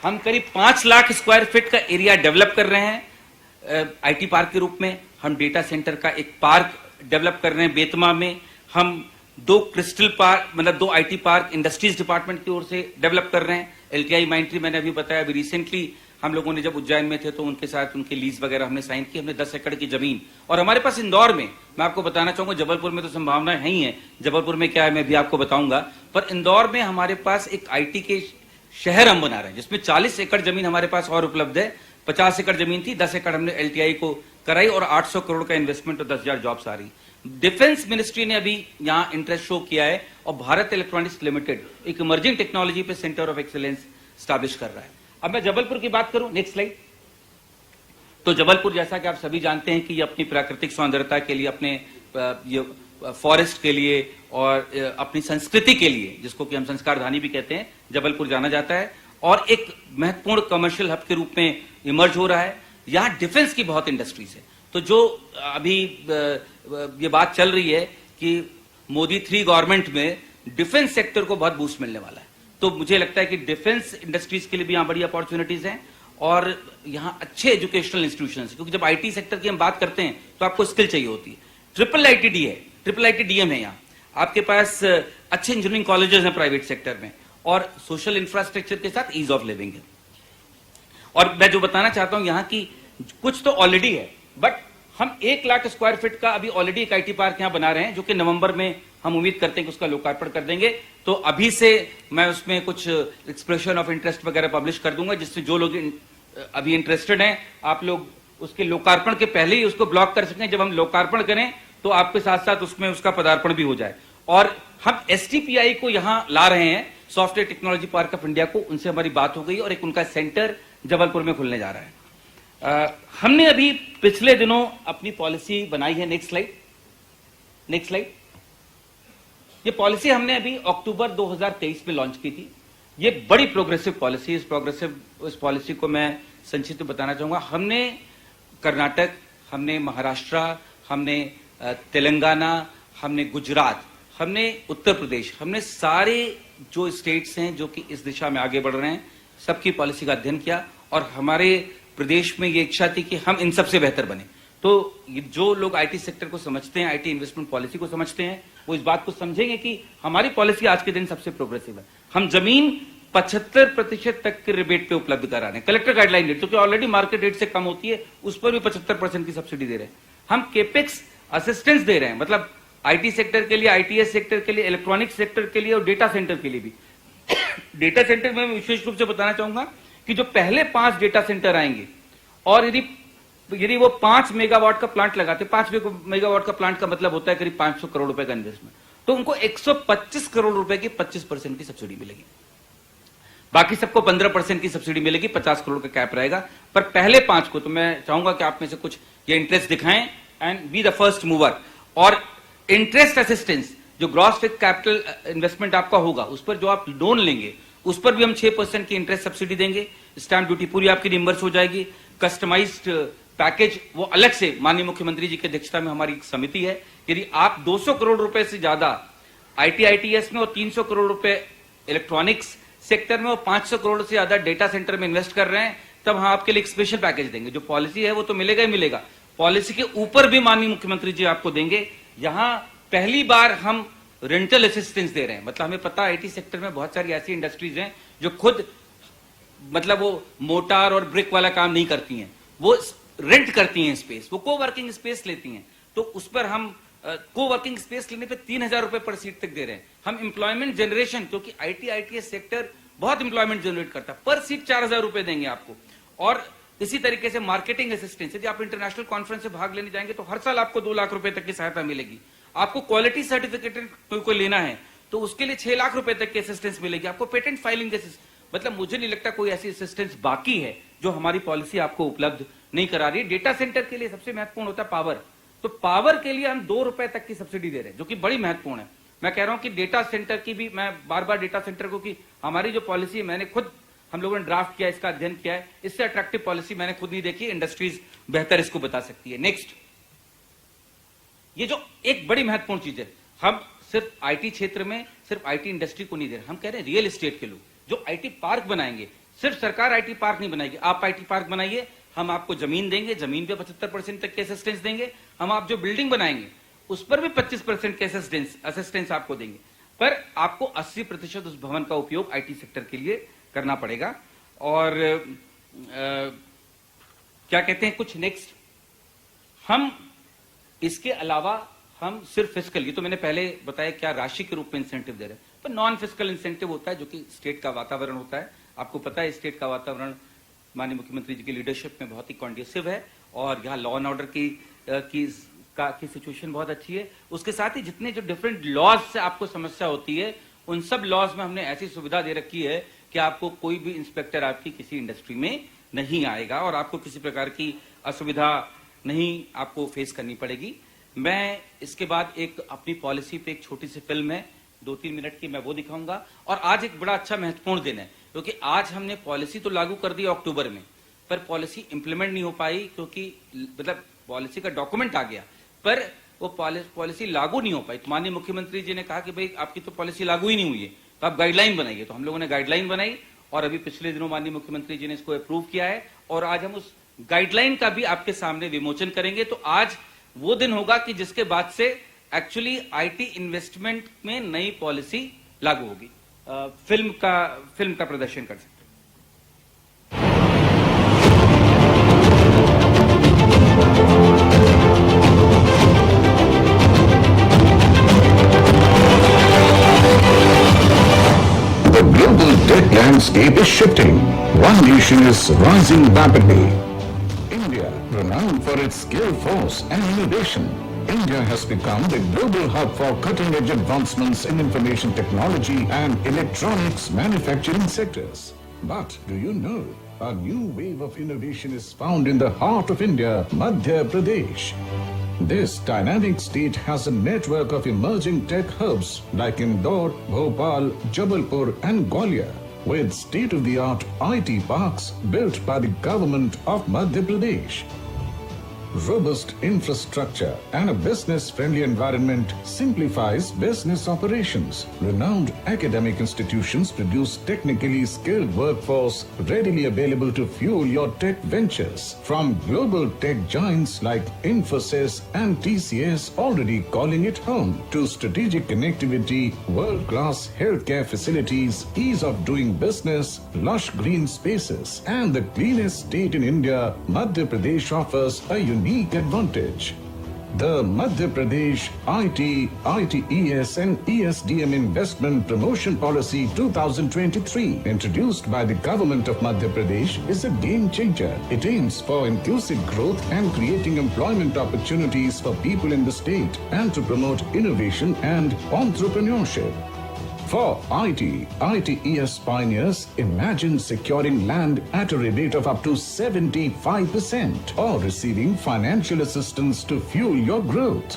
हम करीब 5 लाख स्क्वायर फीट का एरिया डेवलप कर रहे हैं आईटी पार्क के रूप में। हम डेटा सेंटर का एक पार्क डेवलप कर रहे हैं बेतमा में। हम 2 क्रिस्टल पार्क, मतलब 2 आईटी पार्क इंडस्ट्रीज डिपार्टमेंट की ओर से डेवलप कर रहे हैं। एलटीआई माइंट्री मैंने अभी बताया, अभी रिसेंटली हम लोगों ने जब उज्जैन में थे तो उनके साथ उनके लीज वगैरह हमने साइन की। हमने 10 एकड़ की जमीन, और हमारे पास इंदौर में, मैं आपको बताना चाहूंगा, जबलपुर में तो संभावना है ही है, जबलपुर में क्या है मैं भी आपको बताऊंगा, पर इंदौर में हमारे पास एक आईटी के शहर हम बना रहे हैं जिसमें 40 एकड़ जमीन हमारे पास और उपलब्ध है। 50 एकड़ जमीन थी, 10 एकड़ हमने एलटीआई को कराई और 800 करोड़ का इन्वेस्टमेंट और 10,000 जॉब्स आ रही। डिफेंस मिनिस्ट्री ने अभी यहां इंटरेस्ट शो किया है और भारत इलेक्ट्रॉनिक्स लिमिटेड एक इमर्जिंग टेक्नोलॉजी पे सेंटर ऑफ एक्सीलेंस स्टैब्लिश कर रहा है। अब मैं जबलपुर की बात करूं, नेक्स्ट स्लाइड। तो जबलपुर, जैसा कि आप सभी जानते हैं कि ये अपनी प्राकृतिक सौंदर्यता के लिए, अपने फॉरेस्ट के लिए और अपनी संस्कृति के लिए, जिसको कि हम संस्कारधानी भी कहते हैं, जबलपुर जाना जाता है और एक महत्वपूर्ण कमर्शियल हब के रूप में इमर्ज हो रहा है। यहां डिफेंस की बहुत इंडस्ट्रीज है। तो जो अभी ये बात चल रही है कि मोदी 3 गवर्नमेंट में डिफेंस सेक्टर को बहुत बूस्ट मिलने वाला है, तो मुझे लगता है कि डिफेंस इंडस्ट्रीज के लिए भी यहां बड़ी अपॉर्चुनिटीज हैं और यहां अच्छे एजुकेशनल इंस्टीट्यूशन, क्योंकि जब आईटी सेक्टर की हम बात करते हैं तो आपको स्किल चाहिए होती है। ट्रिपल आईटीडी है, ट्रिपल आईटीडीएम है, यहाँ आपके पास अच्छे इंजीनियरिंग कॉलेजेस हैं प्राइवेट सेक्टर में और सोशल इंफ्रास्ट्रक्चर के साथ ईज ऑफ लिविंग है। और मैं जो बताना चाहता हूं यहाँ की कुछ तो ऑलरेडी है, बट हम 1 लाख स्क्वायर फीट का अभी ऑलरेडी एक आईटी पार्क यहाँ बना रहे हैं, जो कि नवंबर में हम उम्मीद करते हैं कि उसका लोकार्पण कर देंगे। तो अभी से मैं उसमें कुछ एक्सप्रेशन ऑफ इंटरेस्ट वगैरह पब्लिश कर दूंगा, जिससे जो लोग अभी इंटरेस्टेड हैं, आप लोग उसके लोकार्पण के पहले ही उसको ब्लॉक कर सकें। जब हम लोकार्पण करें तो आपके साथ साथ उसमें उसका पदार्पण भी हो जाए। और हम एसटीपीआई को यहां ला रहे हैं, software technology park of India को, उनसे हमारी बात हो गई और एक उनका सेंटर जबलपुर में खुलने जा रहा है। हमने अभी पिछले दिनों अपनी पॉलिसी बनाई है। Next slide, next slide. ये पॉलिसी हमने अभी अक्टूबर 2023 में लॉन्च की थी। ये बड़ी प्रोग्रेसिव पॉलिसी, इस पॉलिसी को मैं संक्षिप्त बताना चाहूंगा। हमने कर्नाटक, हमने महाराष्ट्र, हमने तेलंगाना, हमने गुजरात, हमने उत्तर प्रदेश, हमने सारे जो स्टेट्स हैं जो कि इस दिशा में आगे बढ़ रहे हैं, सबकी पॉलिसी का अध्ययन किया और हमारे प्रदेश में ये इच्छा थी कि हम इन सबसे बेहतर बने। तो जो लोग आईटी सेक्टर को समझते हैं, आईटी इन्वेस्टमेंट पॉलिसी को समझते हैं, वो इस बात को समझेंगे कि हमारी पॉलिसी आज के दिन सबसे प्रोग्रेसिव है। हम जमीन 75% तक के रिबेट पे उपलब्ध करा रहे हैं। कलेक्टर गाइडलाइन रेट, जो कि ऑलरेडी मार्केट रेट से कम होती है, उस पर भी 75% की सब्सिडी दे रहे हैं। हम केपेक्स असिस्टेंस दे रहे हैं, मतलब आईटी सेक्टर के लिए, आईटीएस सेक्टर के लिए, इलेक्ट्रॉनिक सेक्टर के लिए और डेटा सेंटर के लिए भी। डेटा सेंटर में विशेष रूप से बताना चाहूंगा कि जो पहले 5 डेटा सेंटर आएंगे और यदि वो 5 मेगावाट का प्लांट लगाते, 5 मेगावाट का प्लांट का मतलब होता है करीब 500 करोड़ रुपए का इन्वेस्टमेंट, तो उनको 125 करोड़ रुपए की 25% की सब्सिडी मिलेगी। बाकी सबको 15% की सब्सिडी मिलेगी, 50 करोड़ का कैप रहेगा। पर पहले 5 को तो मैं चाहूंगा कि आप में से कुछ ये इंटरेस्ट दिखाएं and be the first mover. और इंटरेस्ट असिस्टेंस, जो ग्रॉस फिक्स्ड कैपिटल इन्वेस्टमेंट आपका होगा, उस पर जो आप लोन लेंगे उस पर भी हम 6% की इंटरेस्ट सब्सिडी देंगे। स्टैंप ड्यूटी पूरी आपकी रिम्बर्स हो जाएगी। कस्टमाइज्ड पैकेज वो अलग से माननीय मुख्यमंत्री जी की अध्यक्षता में हमारी एक समिति है। यदि आप 200 करोड़ रुपए से ज्यादा आईटीआईटीएस में और 300 करोड़ रुपए इलेक्ट्रॉनिक्स सेक्टर में और 500 करोड़ से ज्यादा डेटा सेंटर में इन्वेस्ट कर रहे हैं, तब हम आपके लिए एक स्पेशल पैकेज देंगे। जो पॉलिसी है वो तो मिलेगा ही मिलेगा, पॉलिसी के ऊपर भी माननीय मुख्यमंत्री जी आपको देंगे। यहां पहली बार हम रेंटल असिस्टेंस दे रहे हैं। मतलब हमें पता है आईटी सेक्टर में बहुत सारी ऐसी इंडस्ट्रीज हैं जो खुद मतलब वो मोटार और ब्रिक वाला काम नहीं करती हैं, वो रेंट करती हैं स्पेस, वो को वर्किंग स्पेस लेती हैं। तो उस पर हम को वर्किंग स्पेस लेने पे 3,000 रुपए पर सीट तक दे रहे हैं। हम एम्प्लॉयमेंट जनरेशन, क्योंकि आईटीआईटीएस सेक्टर बहुत एम्प्लॉयमेंट जनरेट करता है, पर सीट 4,000 रुपए देंगे आपको। और इसी तरीके से मार्केटिंग असिस्टेंस, यदि आप इंटरनेशनल कॉन्फ्रेंस से भाग लेने जाएंगे तो हर साल आपको 2 लाख रुपए तक की सहायता मिलेगी। आपको क्वालिटी सर्टिफिकेट को लेना है तो उसके लिए 6 लाख रुपए तक की असिस्टेंस मिलेगी। आपको पेटेंट फाइलिंग मतलब मुझे नहीं लगता कोई ऐसी असिस्टेंस बाकी है जो हमारी पॉलिसी आपको उपलब्ध नहीं करा रही है। डेटा सेंटर के लिए सबसे महत्वपूर्ण होता है पावर, तो पावर के लिए हम 2 रुपए तक की सब्सिडी दे रहे हैं, जो कि बड़ी महत्वपूर्ण है। मैं कह रहा हूं कि डेटा सेंटर की भी, मैं बार बार डेटा सेंटर को कि हमारी जो पॉलिसी है, मैंने खुद, हम लोगों ने ड्राफ्ट किया, इसका अध्ययन किया है, इससे अट्रैक्टिव पॉलिसी मैंने खुद नहीं देखी, इंडस्ट्रीज बेहतर इसको बता सकती है। नेक्स्ट, ये जो एक बड़ी महत्वपूर्ण चीज है, हम सिर्फ आईटी क्षेत्र में सिर्फ आईटी इंडस्ट्री को नहीं दे रहे, हम कह रहे हैं रियल एस्टेट के लोग जो आईटी पार्क बनाएंगे, सिर्फ सरकार आईटी पार्क नहीं बनाएगी, आप आईटी पार्क बनाइए, हम आपको जमीन देंगे, जमीन पे 75% तक के असिस्टेंस देंगे। हम आप जो बिल्डिंग बनाएंगे उस पर भी 25% के असिस्टेंस आपको देंगे, पर आपको 80% उस भवन का उपयोग आईटी सेक्टर के लिए करना पड़ेगा। और क्या कहते हैं कुछ नेक्स्ट, हम इसके अलावा हम सिर्फ फिस्कल, ये तो मैंने पहले बताया क्या राशि के रूप में इंसेंटिव दे रहे हैं, पर नॉन फिस्कल इंसेंटिव होता है जो कि स्टेट का वातावरण होता है। आपको पता है स्टेट का वातावरण माननीय मुख्यमंत्री जी की लीडरशिप में बहुत ही कॉन्ड्यूसिव है और यहाँ लॉ एंड ऑर्डर की सिचुएशन बहुत अच्छी है। उसके साथ ही जितने जो डिफरेंट लॉज से आपको समस्या होती है, उन सब लॉज में हमने ऐसी सुविधा दे रखी है कि आपको कोई भी इंस्पेक्टर आपकी किसी इंडस्ट्री में नहीं आएगा और आपको किसी प्रकार की असुविधा नहीं आपको फेस करनी पड़ेगी। मैं इसके बाद एक अपनी पॉलिसी पे एक छोटी सी फिल्म है 2-3 मिनट की, मैं वो दिखाऊंगा। और आज एक बड़ा अच्छा महत्वपूर्ण दिन है, क्योंकि आज हमने पॉलिसी तो लागू कर दी अक्टूबर में, पर पॉलिसी इंप्लीमेंट नहीं हो पाई, क्योंकि मतलब पॉलिसी का डॉक्यूमेंट आ गया पर वो पॉलिसी लागू नहीं हो पाई। तो माननीय मुख्यमंत्री जी ने कहा कि भाई आपकी तो पॉलिसी लागू ही नहीं हुई है, तो आप गाइडलाइन बनाइए। तो हम लोगों ने गाइडलाइन बनाई और अभी पिछले दिनों माननीय मुख्यमंत्री जी ने इसको अप्रूव किया है और आज हम उस गाइडलाइन का भी आपके सामने विमोचन करेंगे। तो आज वो दिन होगा कि जिसके बाद से एक्चुअली आईटी इन्वेस्टमेंट में नई पॉलिसी लागू होगी। फिल्म का प्रदर्शन कर सकते हैं। The global tech landscape is shifting. One nation is rising rapidly. India, renowned for its skill force and innovation, India has become the global hub for cutting-edge advancements in information technology and electronics manufacturing sectors. But do you know, a new wave of innovation is found in the heart of India, Madhya Pradesh. This dynamic state has a network of emerging tech hubs like Indore, Bhopal, Jabalpur and Gwalior, with state-of-the-art IT parks built by the government of Madhya Pradesh. Robust infrastructure and a business-friendly environment simplifies business operations. Renowned academic institutions produce technically skilled workforce readily available to fuel your tech ventures. From global tech giants like Infosys and TCS already calling it home, to strategic connectivity, world-class healthcare facilities, ease of doing business, lush green spaces, and the cleanest state in India, Madhya Pradesh offers a unique advantage. The Madhya Pradesh IT, ITES and ESDM Investment Promotion Policy 2023, introduced by the Government of Madhya Pradesh, is a game changer. It aims for inclusive growth and creating employment opportunities for people in the state and to promote innovation and entrepreneurship. For IT, ITES pioneers, imagine securing land at a rebate of up to 75% or receiving financial assistance to fuel your growth.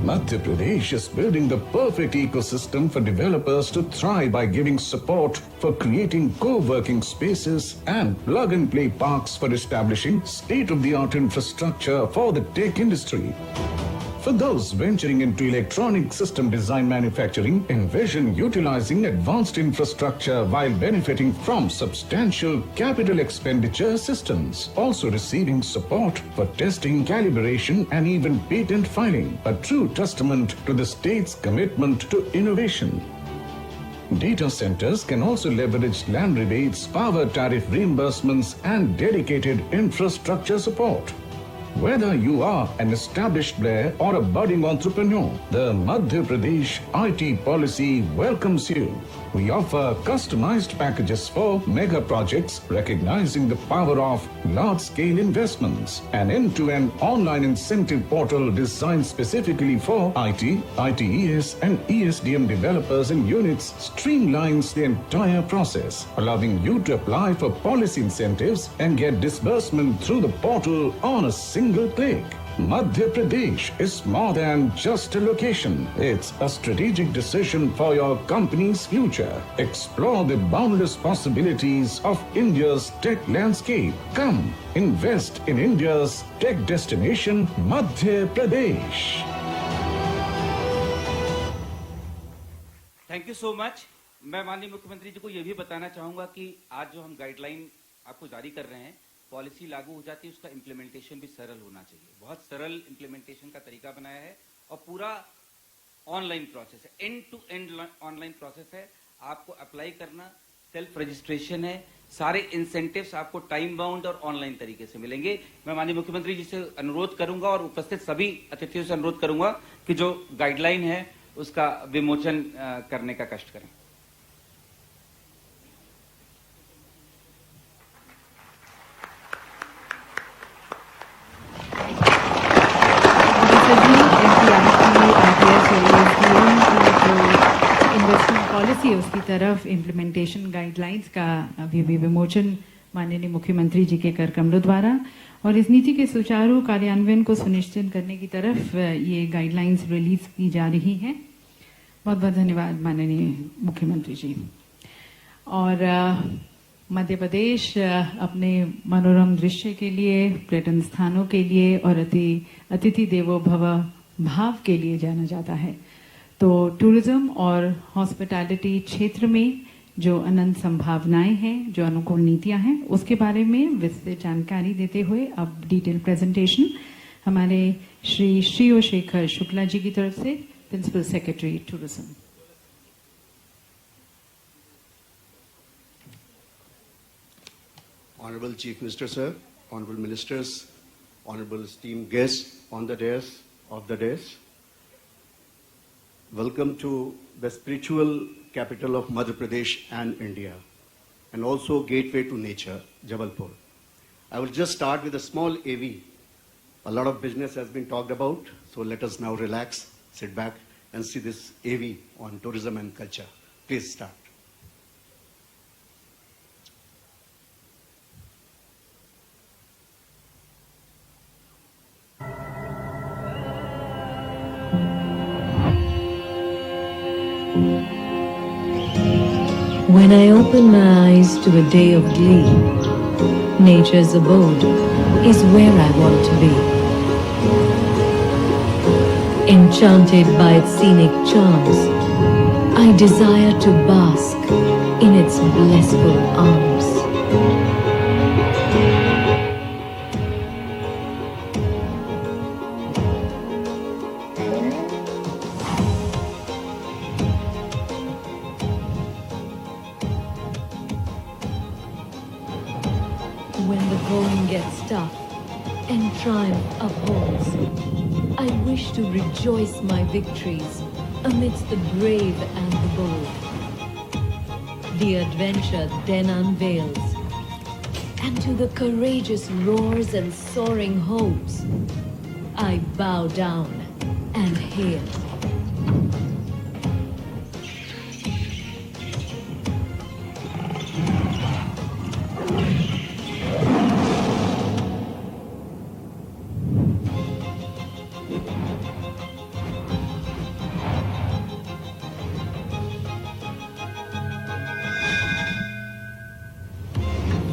Madhya Pradesh is building the perfect ecosystem for developers to thrive by giving support for creating co-working spaces and plug-and-play parks for establishing state-of-the-art infrastructure for the tech industry. For those venturing into electronic system design manufacturing, envision utilizing advanced infrastructure while benefiting from substantial capital expenditure assistance. Also receiving support for testing, calibration and even patent filing, a true testament to the state's commitment to innovation. Data centers can also leverage land rebates, power tariff reimbursements and dedicated infrastructure support. Whether you are an established player or a budding entrepreneur, the Madhya Pradesh IT policy welcomes you. We offer customized packages for mega projects, recognizing the power of large-scale investments. An end-to-end online incentive portal designed specifically for IT, ITES and ESDM developers and units streamlines the entire process, allowing you to apply for policy incentives and get disbursement through the portal on a single click. Madhya Pradesh is more than just a location. It's a strategic decision for your company's future. Explore the boundless possibilities of India's tech landscape. Come, invest in India's tech destination, Madhya Pradesh. Thank you so much. मैं माननीय मुख्यमंत्री जी को यह भी बताना चाहूंगा कि आज जो हम गाइडलाइन आपको जारी कर रहे हैं, पॉलिसी लागू हो जाती है, उसका इम्प्लीमेंटेशन भी सरल होना चाहिए। बहुत सरल इम्प्लीमेंटेशन का तरीका बनाया है और पूरा ऑनलाइन प्रोसेस है, end to end online process है। आपको अप्लाई करना, सेल्फ रजिस्ट्रेशन है, सारे इंसेंटिव्स आपको टाइम बाउंड और ऑनलाइन तरीके से मिलेंगे। मैं माननीय मुख्यमंत्री जी से अनुरोध करूंगा और उपस्थित सभी अतिथियों से अनुरोध करूंगा कि जो गाइडलाइन है उसका विमोचन करने का कष्ट करें। पॉलिसी उसकी तरफ इम्प्लीमेंटेशन गाइडलाइंस का अभी भी विमोचन माननीय मुख्यमंत्री जी के कर कमलों द्वारा और इस नीति के सुचारू कार्यान्वयन को सुनिश्चित करने की तरफ ये गाइडलाइंस रिलीज की जा रही हैं। बहुत बहुत धन्यवाद माननीय मुख्यमंत्री जी। और मध्य प्रदेश अपने मनोरम दृश्य के लिए, पर्यटन स्थानों के लिए और अतिथि देवो भव भाव के लिए जाना जाता है। तो टूरिज्म और हॉस्पिटैलिटी क्षेत्र में जो अनंत संभावनाएं हैं, जो अनुकूल नीतियां हैं, उसके बारे में विस्तृत जानकारी देते हुए अब डिटेल प्रेजेंटेशन हमारे श्री श्रीओ शेखर शुक्ला जी की तरफ से, principal secretary tourism. Honorable Chief Minister, Sir, Honorable Ministers, Honorable esteemed guests on the dais of the dais, welcome to the spiritual capital of Madhya Pradesh and India, and also gateway to nature, Jabalpur. I will just start with a small AV. A lot of business has been talked about, so let us now relax, sit back, and see this AV on tourism and culture. Please start. When I open my eyes to a day of glee, nature's abode is where I want to be. Enchanted by its scenic charms, I desire to bask in its blissful arms. When the going gets tough and triumph upholds. I wish to rejoice my victories amidst the brave and the bold. The adventure then unveils, and to the courageous roars and soaring hopes, I bow down and hail.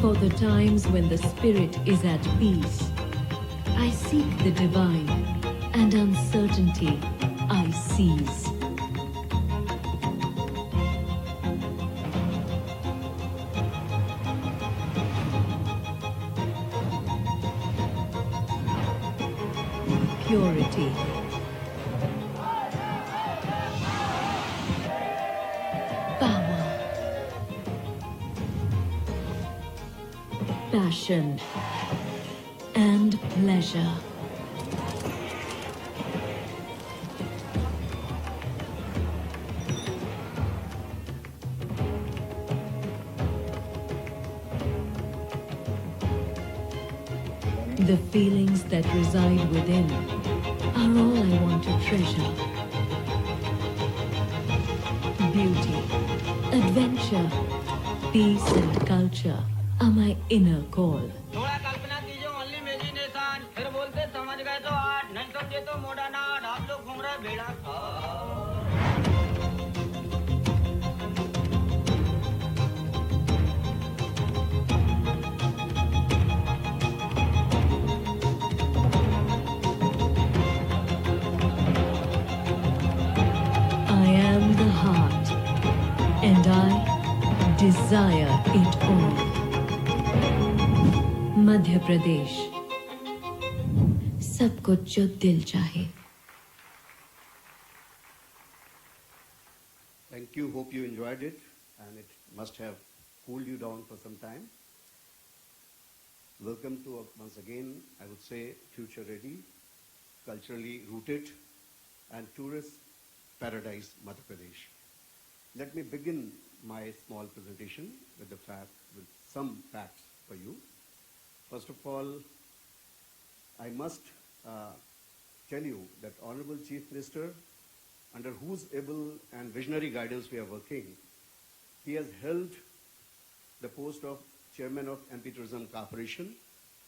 For the times when the spirit is at peace, I seek the divine, and uncertainty I seize. Purity. Power. Passion and pleasure. The feelings that reside within are all I want to treasure. Beauty, adventure, peace and culture are my inner call. थोड़ा कल्पना कीजिए only imagination फिर बोलते समझ गए तो आठ नहीं समझे तो मोड़ा नाट आप लोग घूम रहे बेड़ा I am the heart, and I desire it all. Madhya Pradesh, सब कुछ जो दिल चाहे. Thank you. Hope you enjoyed it, and it must have cooled you down for some time. Welcome to, once again, I would say, future ready, culturally rooted, and tourist paradise, Madhya Pradesh. Let me begin my small presentation with some facts for you. First of all, I must tell you that Honorable Chief Minister, under whose able and visionary guidance we are working, he has held the post of Chairman of MP Tourism Corporation,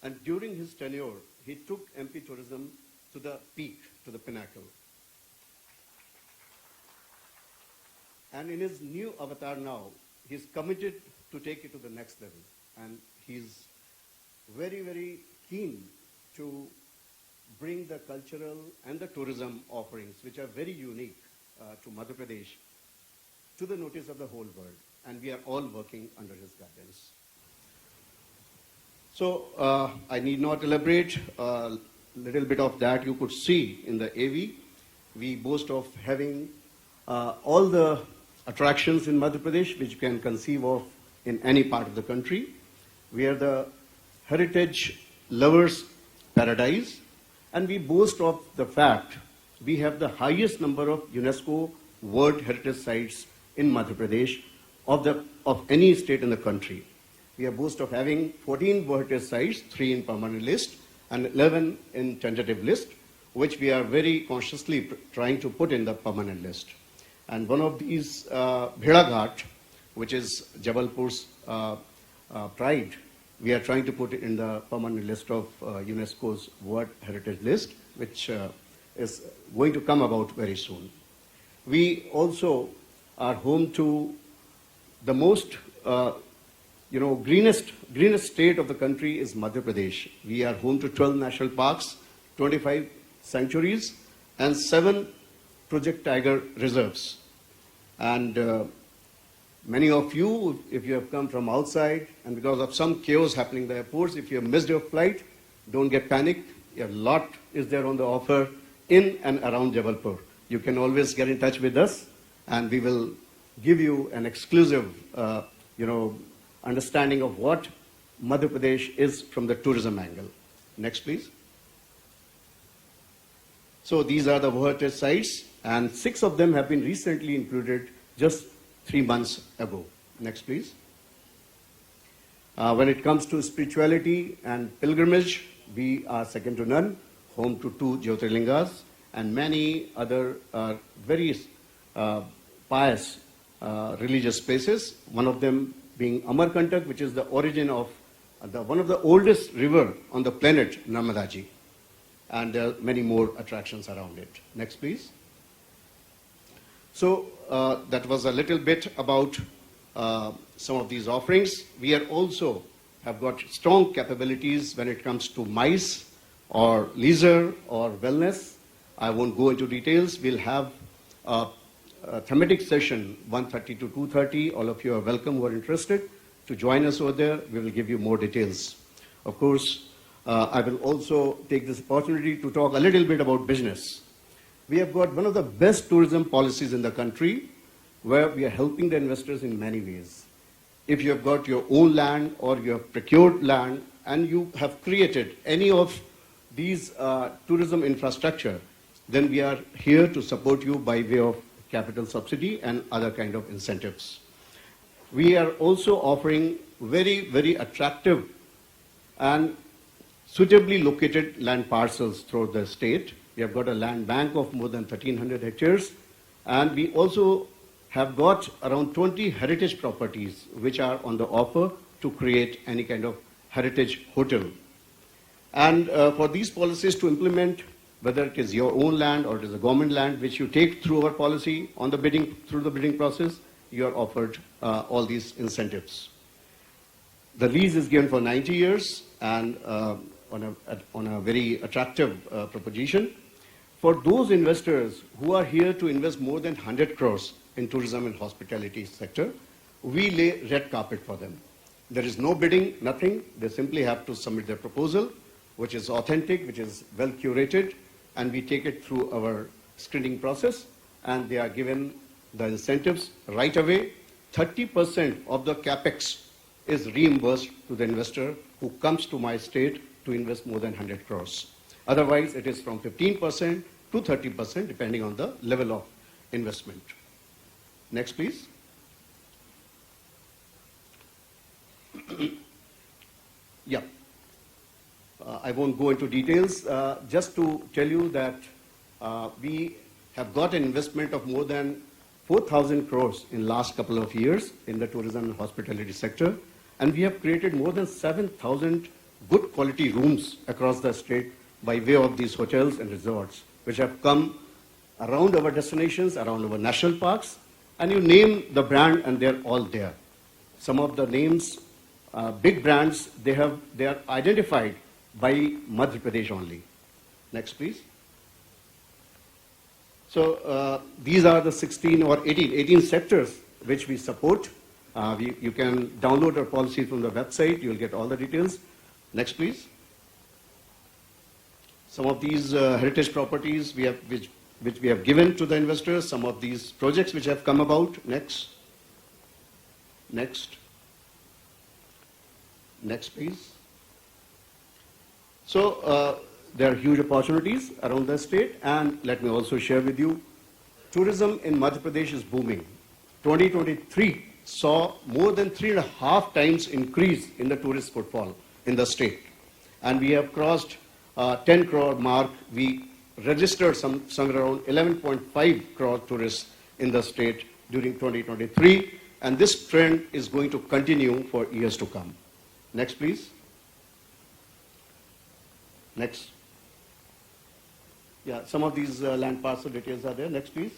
and during his tenure, he took MP Tourism to the peak, to the pinnacle. And in his new avatar now, he's committed to take it to the next level. And he's very, very keen to bring the cultural and the tourism offerings, which are very unique to Madhya Pradesh, to the notice of the whole world. And we are all working under his guidance. So I need not elaborate. A little bit of that you could see in the AV. We boast of having all the attractions in Madhya Pradesh which you can conceive of in any part of the country. We are the heritage lovers' paradise, and we boast of the fact we have the highest number of UNESCO World Heritage Sites in Madhya Pradesh of any state in the country. We are boast of having 14 World Heritage Sites, 3 in permanent list and 11 in tentative list, which we are very consciously trying to put in the permanent list. And one of these, Bheda Ghat, which is Jabalpur's pride, we are trying to put it in the permanent list of UNESCO's World Heritage List, which is going to come about very soon. We also are home to the most, greenest state of the country is Madhya Pradesh. We are home to 12 national parks, 25 sanctuaries, and 7 Project Tiger reserves. And many of you, if you have come from outside and because of some chaos happening in the airports, if you have missed your flight, don't get panicked. A lot is there on the offer in and around Jabalpur. You can always get in touch with us, and we will give you an exclusive, understanding of what Madhya Pradesh is from the tourism angle. Next, please. So these are the heritage sites, and 6 of them have been recently included just 3 months ago. Next, please. When it comes to spirituality and pilgrimage, we are second to none, home to 2 Jyotirlingas and many other very pious religious places, one of them being Amarkantak, which is the origin of one of the oldest river on the planet, Narmada Ji. And there are many more attractions around it. Next, please. So that was a little bit about some of these offerings. We are also have got strong capabilities when it comes to MICE or leisure or wellness. I won't go into details. We'll have a thematic session 1:30 to 2:30. All of you are welcome who are interested to join us over there. We will give you more details. Of course, I will also take this opportunity to talk a little bit about business. We have got one of the best tourism policies in the country, where we are helping the investors in many ways. If you have got your own land or you have procured land and you have created any of these tourism infrastructure, then we are here to support you by way of capital subsidy and other kind of incentives. We are also offering very, very attractive and suitably located land parcels throughout the state. We have got a land bank of more than 1,300 hectares, and we also have got around 20 heritage properties which are on the offer to create any kind of heritage hotel. And for these policies to implement, whether it is your own land or it is a government land which you take through our policy on the bidding, through the bidding process, you are offered all these incentives. The lease is given for 90 years and on a very attractive proposition. For those investors who are here to invest more than 100 crores in tourism and hospitality sector, we lay red carpet for them. There is no bidding, nothing. They simply have to submit their proposal, which is authentic, which is well curated, and we take it through our screening process, and they are given the incentives right away. 30% of the capex is reimbursed to the investor who comes to my state to invest more than 100 crores. Otherwise, it is from 15% to 30%, depending on the level of investment. Next, please. Yeah. I won't go into details. Just to tell you that we have got an investment of more than 4,000 crores in last couple of years in the tourism and hospitality sector, and we have created more than 7,000 good quality rooms across the state by way of these hotels and resorts, which have come around our destinations, around our national parks, and you name the brand and they're all there. Some of the names, big brands, they are identified by Madhya Pradesh only. Next, please. So these are the 16 or 18 sectors which we support. You can download our policy from the website. You'll get all the details. Next, please. Some of these heritage properties we have, which we have given to the investors. Some of these projects which have come about. Next. Next. Next, please. So there are huge opportunities around the state, and let me also share with you, tourism in Madhya Pradesh is booming. 2023 saw more than 3.5 times increase in the tourist footfall in the state, and we have crossed 10 crore mark. We registered somewhere around 11.5 crore tourists in the state during 2023, and this trend is going to continue for years to come. Next, please. Next. Yeah, some of these land parcel details are there. Next, please.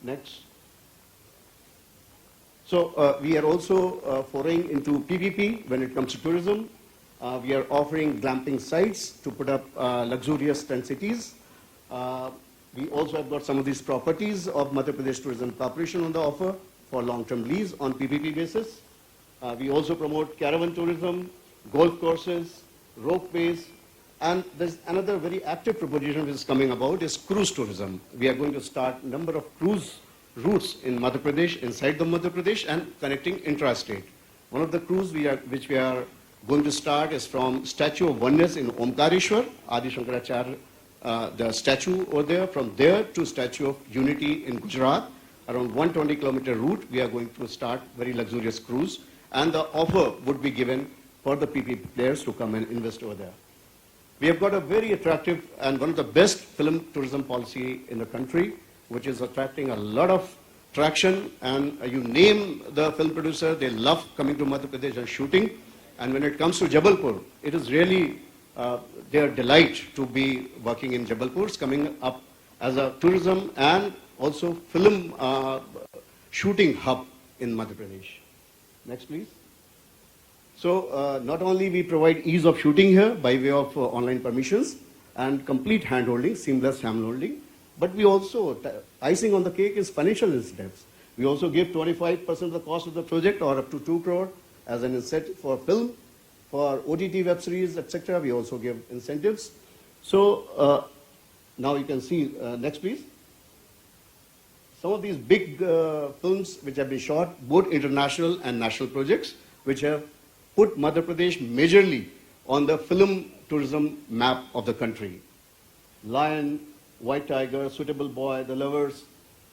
Next. So we are also foraying into PPP when it comes to tourism. We are offering glamping sites to put up luxurious tent cities. We also have got some of these properties of Madhya Pradesh Tourism Corporation on the offer for long-term lease on PPP basis. We also promote caravan tourism, golf courses, ropeways, and there's another very active proposition which is coming about is cruise tourism. We are going to start a number of cruise routes in Madhya Pradesh, inside the Madhya Pradesh, and connecting intrastate. One of the cruise which we are going to start is from Statue of Oneness in Omkareshwar. Adi Shankaracharya the statue over there. From there to Statue of Unity in Gujarat, around 120-kilometer route, we are going to start very luxurious cruise. And the offer would be given for the PPP players to come and invest over there. We have got a very attractive and one of the best film tourism policy in the country, which is attracting a lot of traction. And you name the film producer, they love coming to Madhya Pradesh and shooting. And when it comes to Jabalpur, it is really their delight to be working in Jabalpur. It's coming up as a tourism and also film shooting hub in Madhya Pradesh. Next, please. So not only we provide ease of shooting here by way of online permissions and complete hand-holding, seamless hand-holding, but we also, icing on the cake is financial incentives. We also give 25% of the cost of the project or up to 2 crore as an incentive for film, for OTT web series, etc. We also give incentives. So now you can see, next please. Some of these big films which have been shot, both international and national projects, which have put Madhya Pradesh majorly on the film tourism map of the country. Lion, White Tiger, Suitable Boy, The Lovers,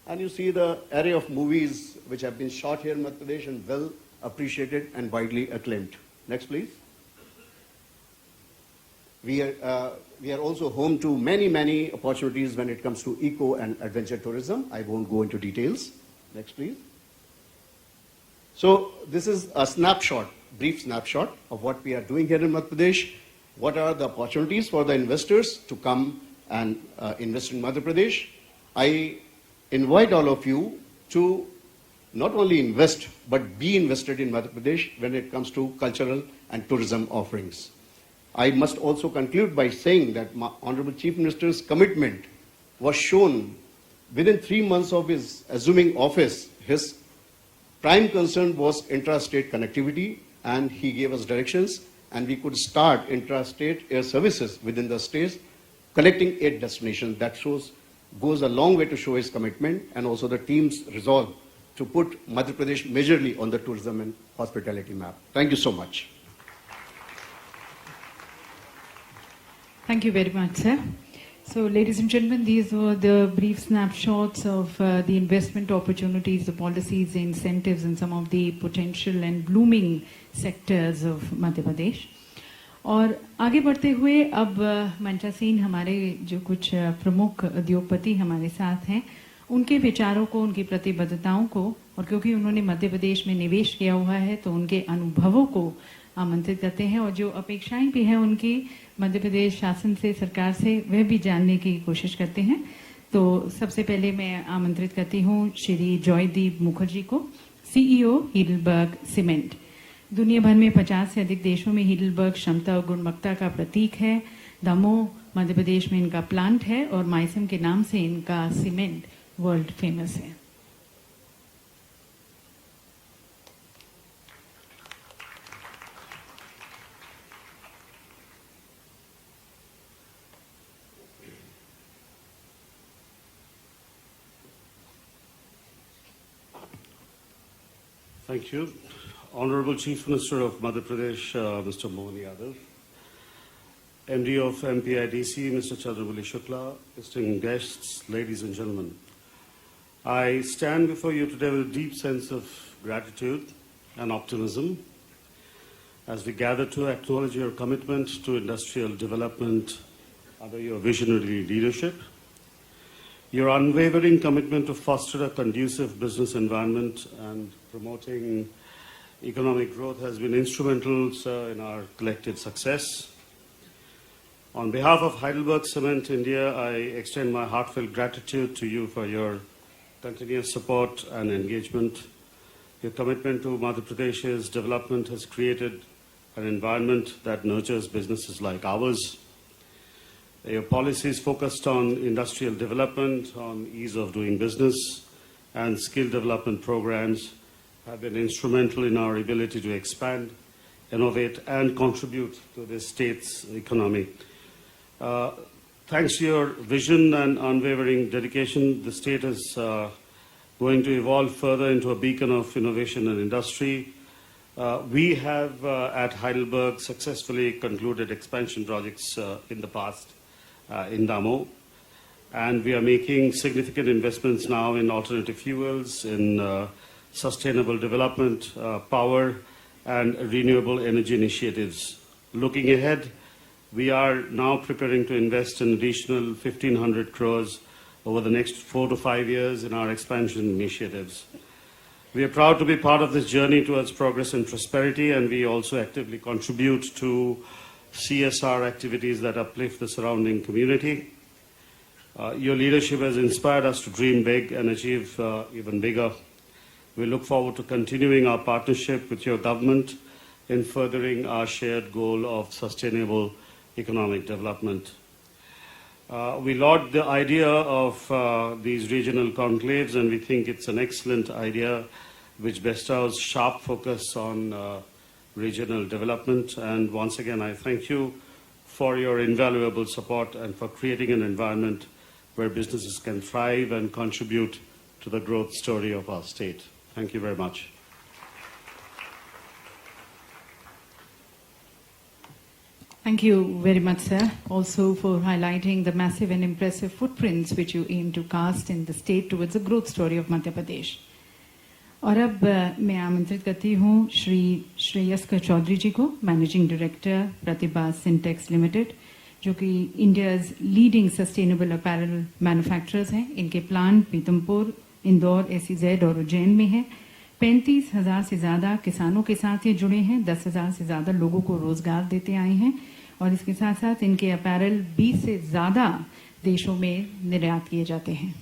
and you see the array of movies which have been shot here in Madhya Pradesh and well appreciated and widely acclaimed. Next, please. We are also home to many opportunities when it comes to eco and adventure tourism. I won't go into details. Next, please. So this is a snapshot, brief snapshot of what we are doing here in Madhya Pradesh. What are the opportunities for the investors to come and invest in Madhya Pradesh? I invite all of you to not only invest, but be invested in Madhya Pradesh when it comes to cultural and tourism offerings. I must also conclude by saying that my Honorable Chief Minister's commitment was shown within 3 months of his assuming office. His prime concern was intrastate connectivity, and he gave us directions, and we could start intrastate air services within the states, connecting 8 destinations. That goes a long way to show his commitment and also the team's resolve to put Madhya Pradesh majorly on the tourism and hospitality map. Thank you so much. Thank you very much, sir. So, ladies and gentlemen, these were the brief snapshots of the investment opportunities, the policies, the incentives, and some of the potential and blooming sectors of Madhya Pradesh. और आगे बढ़ते हुए अब मंचासीन हमारे जो कुछ प्रमुख उद्योगपति हमारे साथ हैं, उनके विचारों को, उनकी प्रतिबद्धताओं को, और क्योंकि उन्होंने मध्य प्रदेश में निवेश किया हुआ है तो उनके अनुभवों को आमंत्रित करते हैं और जो अपेक्षाएं भी हैं उनकी मध्य प्रदेश शासन से, सरकार से, वह भी जानने की कोशिश करते हैं। तो सबसे पहले मैं आमंत्रित करती हूँ श्री जॉयदीप मुखर्जी को, सीईओ हिडलबर्ग सीमेंट। दुनिया भर में 50 से अधिक देशों में हिडलबर्ग क्षमता और गुणवत्ता का प्रतीक है। दमोह मध्य प्रदेश में इनका प्लांट है और माइसम के नाम से इनका सीमेंट वर्ल्ड फेमस है। Thank you. Honorable Chief Minister of Madhya Pradesh, Mr. Mohan Yadav, MD of MPIDC, Mr. Chandrabali Shukla, distinguished guests, ladies and gentlemen. I stand before you today with a deep sense of gratitude and optimism as we gather to acknowledge your commitment to industrial development under your visionary leadership. Your unwavering commitment to foster a conducive business environment and promoting economic growth has been instrumental, sir, in our collective success. On behalf of Heidelberg Cement India, I extend my heartfelt gratitude to you for your continuous support and engagement. Your commitment to Madhya Pradesh's development has created an environment that nurtures businesses like ours. Your policies focused on industrial development, on ease of doing business, and skill development programs have been instrumental in our ability to expand, innovate, and contribute to this state's economy. Thanks to your vision and unwavering dedication, the state is going to evolve further into a beacon of innovation and industry. We have at Heidelberg successfully concluded expansion projects in the past. in Damo. And we are making significant investments now in alternative fuels, in sustainable development, power, and renewable energy initiatives. Looking ahead, we are now preparing to invest an additional 1,500 crores over the next 4 to 5 years in our expansion initiatives. We are proud to be part of this journey towards progress and prosperity, and we also actively contribute to CSR activities that uplift the surrounding community. Your leadership has inspired us to dream big and achieve even bigger. We look forward to continuing our partnership with your government in furthering our shared goal of sustainable economic development. We laud the idea of these regional conclaves, and we think it's an excellent idea which bestows sharp focus on regional development. And once again, I thank you for your invaluable support and for creating an environment where businesses can thrive and contribute to the growth story of our state. Thank you very much. Thank you very much, sir, also for highlighting the massive and impressive footprints which you aim to cast in the state towards the growth story of Madhya Pradesh. और अब मैं आमंत्रित करती हूँ श्री श्रेयस्कर चौधरी जी को, managing director प्रतिभा syntax limited, जो कि India's leading sustainable apparel manufacturers हैं. इनके प्लांट पीतमपुर, इंदौर, SEZ और उज्जैन में है. 35,000 से ज्यादा किसानों के साथ ये जुड़े हैं, 10,000 से ज्यादा लोगों को रोजगार देते आए हैं, और इसके साथ साथ इनके अपैरल 20 से ज्यादा देशों में निर्यात किए जाते हैं.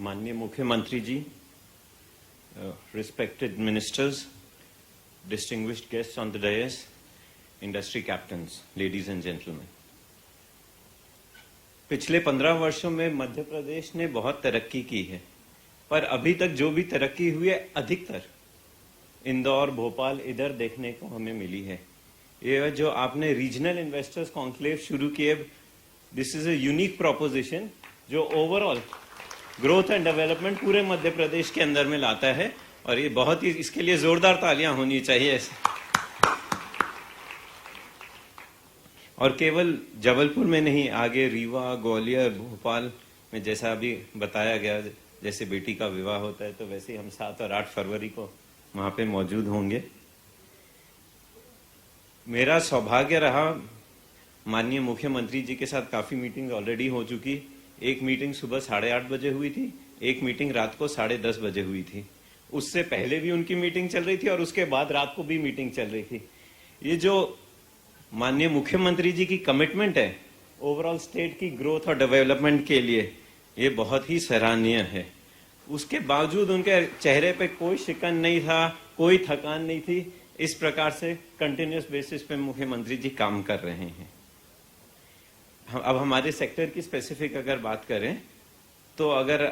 माननीय मुख्यमंत्री जी, respected ministers, distinguished guests on the dais, industry captains, ladies and gentlemen. पिछले 15 वर्षों में मध्य प्रदेश ने बहुत तरक्की की है, पर अभी तक जो भी तरक्की हुई है अधिकतर इंदौर, भोपाल इधर देखने को हमें मिली है. ये जो आपने रीजनल इन्वेस्टर्स कॉन्क्लेव शुरू किए, this is a unique proposition जो ओवरऑल ग्रोथ एंड डेवलपमेंट पूरे मध्य प्रदेश के अंदर में लाता है, और ये बहुत ही, इसके लिए जोरदार तालियां होनी चाहिए. और केवल जबलपुर में नहीं, आगे रीवा, ग्वालियर, भोपाल में जैसा अभी बताया गया, जैसे बेटी का विवाह होता है तो वैसे ही हम 7 और 8 फरवरी को वहां पे मौजूद होंगे. मेरा सौभाग्य रहा माननीय मुख्यमंत्री जी के साथ काफी मीटिंग ऑलरेडी हो चुकी. एक मीटिंग सुबह 8:30 बजे हुई थी, एक मीटिंग रात को 10:30 बजे हुई थी. उससे पहले भी उनकी मीटिंग चल रही थी और उसके बाद रात को भी मीटिंग चल रही थी. ये जो माननीय मुख्यमंत्री जी की कमिटमेंट है ओवरऑल स्टेट की ग्रोथ और डेवलपमेंट के लिए, ये बहुत ही सराहनीय है. उसके बावजूद उनके चेहरे पे कोई शिकन नहीं था, कोई थकान नहीं थी. इस प्रकार से कंटिन्यूस बेसिस पे मुख्यमंत्री जी काम कर रहे हैं. अब हमारे सेक्टर की स्पेसिफिक अगर बात करें तो अगर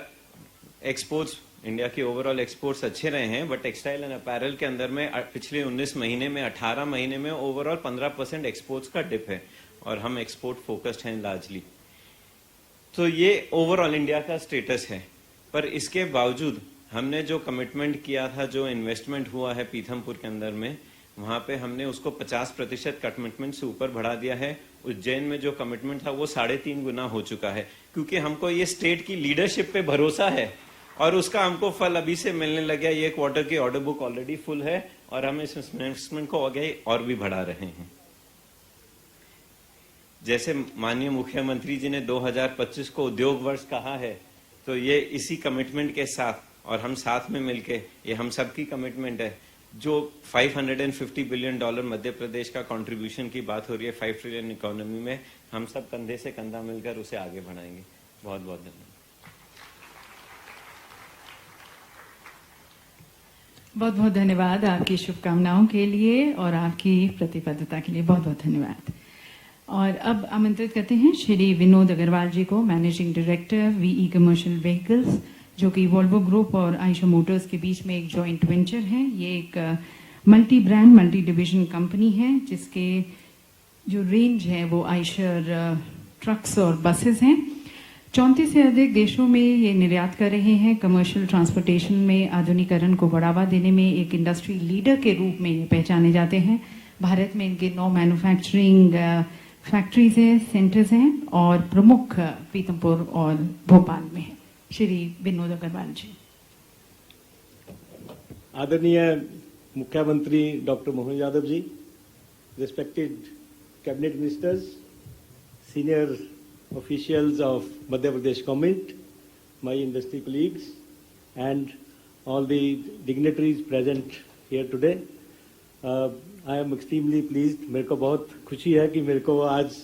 एक्सपोर्ट्स, इंडिया के ओवरऑल एक्सपोर्ट्स अच्छे रहे हैं, बट टेक्सटाइल एंड अपैरल के अंदर में पिछले 19 महीने में 18 महीने में ओवरऑल 15% एक्सपोर्ट्स का डिप है, और हम एक्सपोर्ट फोकस्ड हैं लार्जली. तो ये ओवरऑल इंडिया का स्टेटस है. पर इसके बावजूद हमने जो कमिटमेंट किया था, जो इन्वेस्टमेंट हुआ है पीथमपुर के अंदर में, वहां पे हमने उसको 50% कमिटमेंट से ऊपर बढ़ा दिया है. उज्जैन में जो कमिटमेंट था वो 3.5 गुना हो चुका है, क्योंकि हमको ये स्टेट की लीडरशिप पे भरोसा है और उसका हमको फल अभी से मिलने लगा. ये क्वार्टर की ऑर्डर बुक ऑलरेडी फुल है और हम इस इन्वेस्टमेंट को आगे और भी बढ़ा रहे हैं. जैसे माननीय मुख्यमंत्री जी ने 2025 को उद्योग वर्ष कहा है, तो ये इसी कमिटमेंट के साथ और हम साथ में मिलके, ये हम सबकी कमिटमेंट है. जो $550 बिलियन मध्य प्रदेश का कंट्रीब्यूशन की बात हो रही है 5 ट्रिलियन इकोनॉमी में, हम सब कंधे से कंधा मिलकर उसे आगे बढ़ाएंगे. बहुत बहुत धन्यवाद. बहुत बहुत धन्यवाद आपकी शुभकामनाओं के लिए और आपकी प्रतिबद्धता के लिए. बहुत बहुत धन्यवाद. और अब आमंत्रित करते हैं श्री विनोद अग्रवाल जी को, managing director VE commercial vehicles, जो कि वोल्वो ग्रुप और आयशर मोटर्स के बीच में एक जॉइंट वेंचर है. ये एक multi brand multi division company है जिसके जो रेंज है वो आयशर ट्रक्स और बसेस हैं. 34 से अधिक देशों में ये निर्यात कर रहे हैं। कमर्शियल ट्रांसपोर्टेशन में आधुनिकीकरण को बढ़ावा देने में एक इंडस्ट्री लीडर के रूप में ये पहचाने जाते हैं। भारत में इनके 9 मैन्युफैक्चरिंग फैक्ट्रीज हैं, सेंटर्स हैं और प्रमुख पीतमपुर और भोपाल में है। श्री विनोद अग्रवाल जी। आदरणीय मुख्यमंत्री doctor Mohan Yadav ji, respected cabinet ministers, senior officials of Madhya Pradesh government, my industry colleagues, and all the dignitaries present here today. I am extremely pleased. मेरे को बहुत खुशी है कि मेरे को आज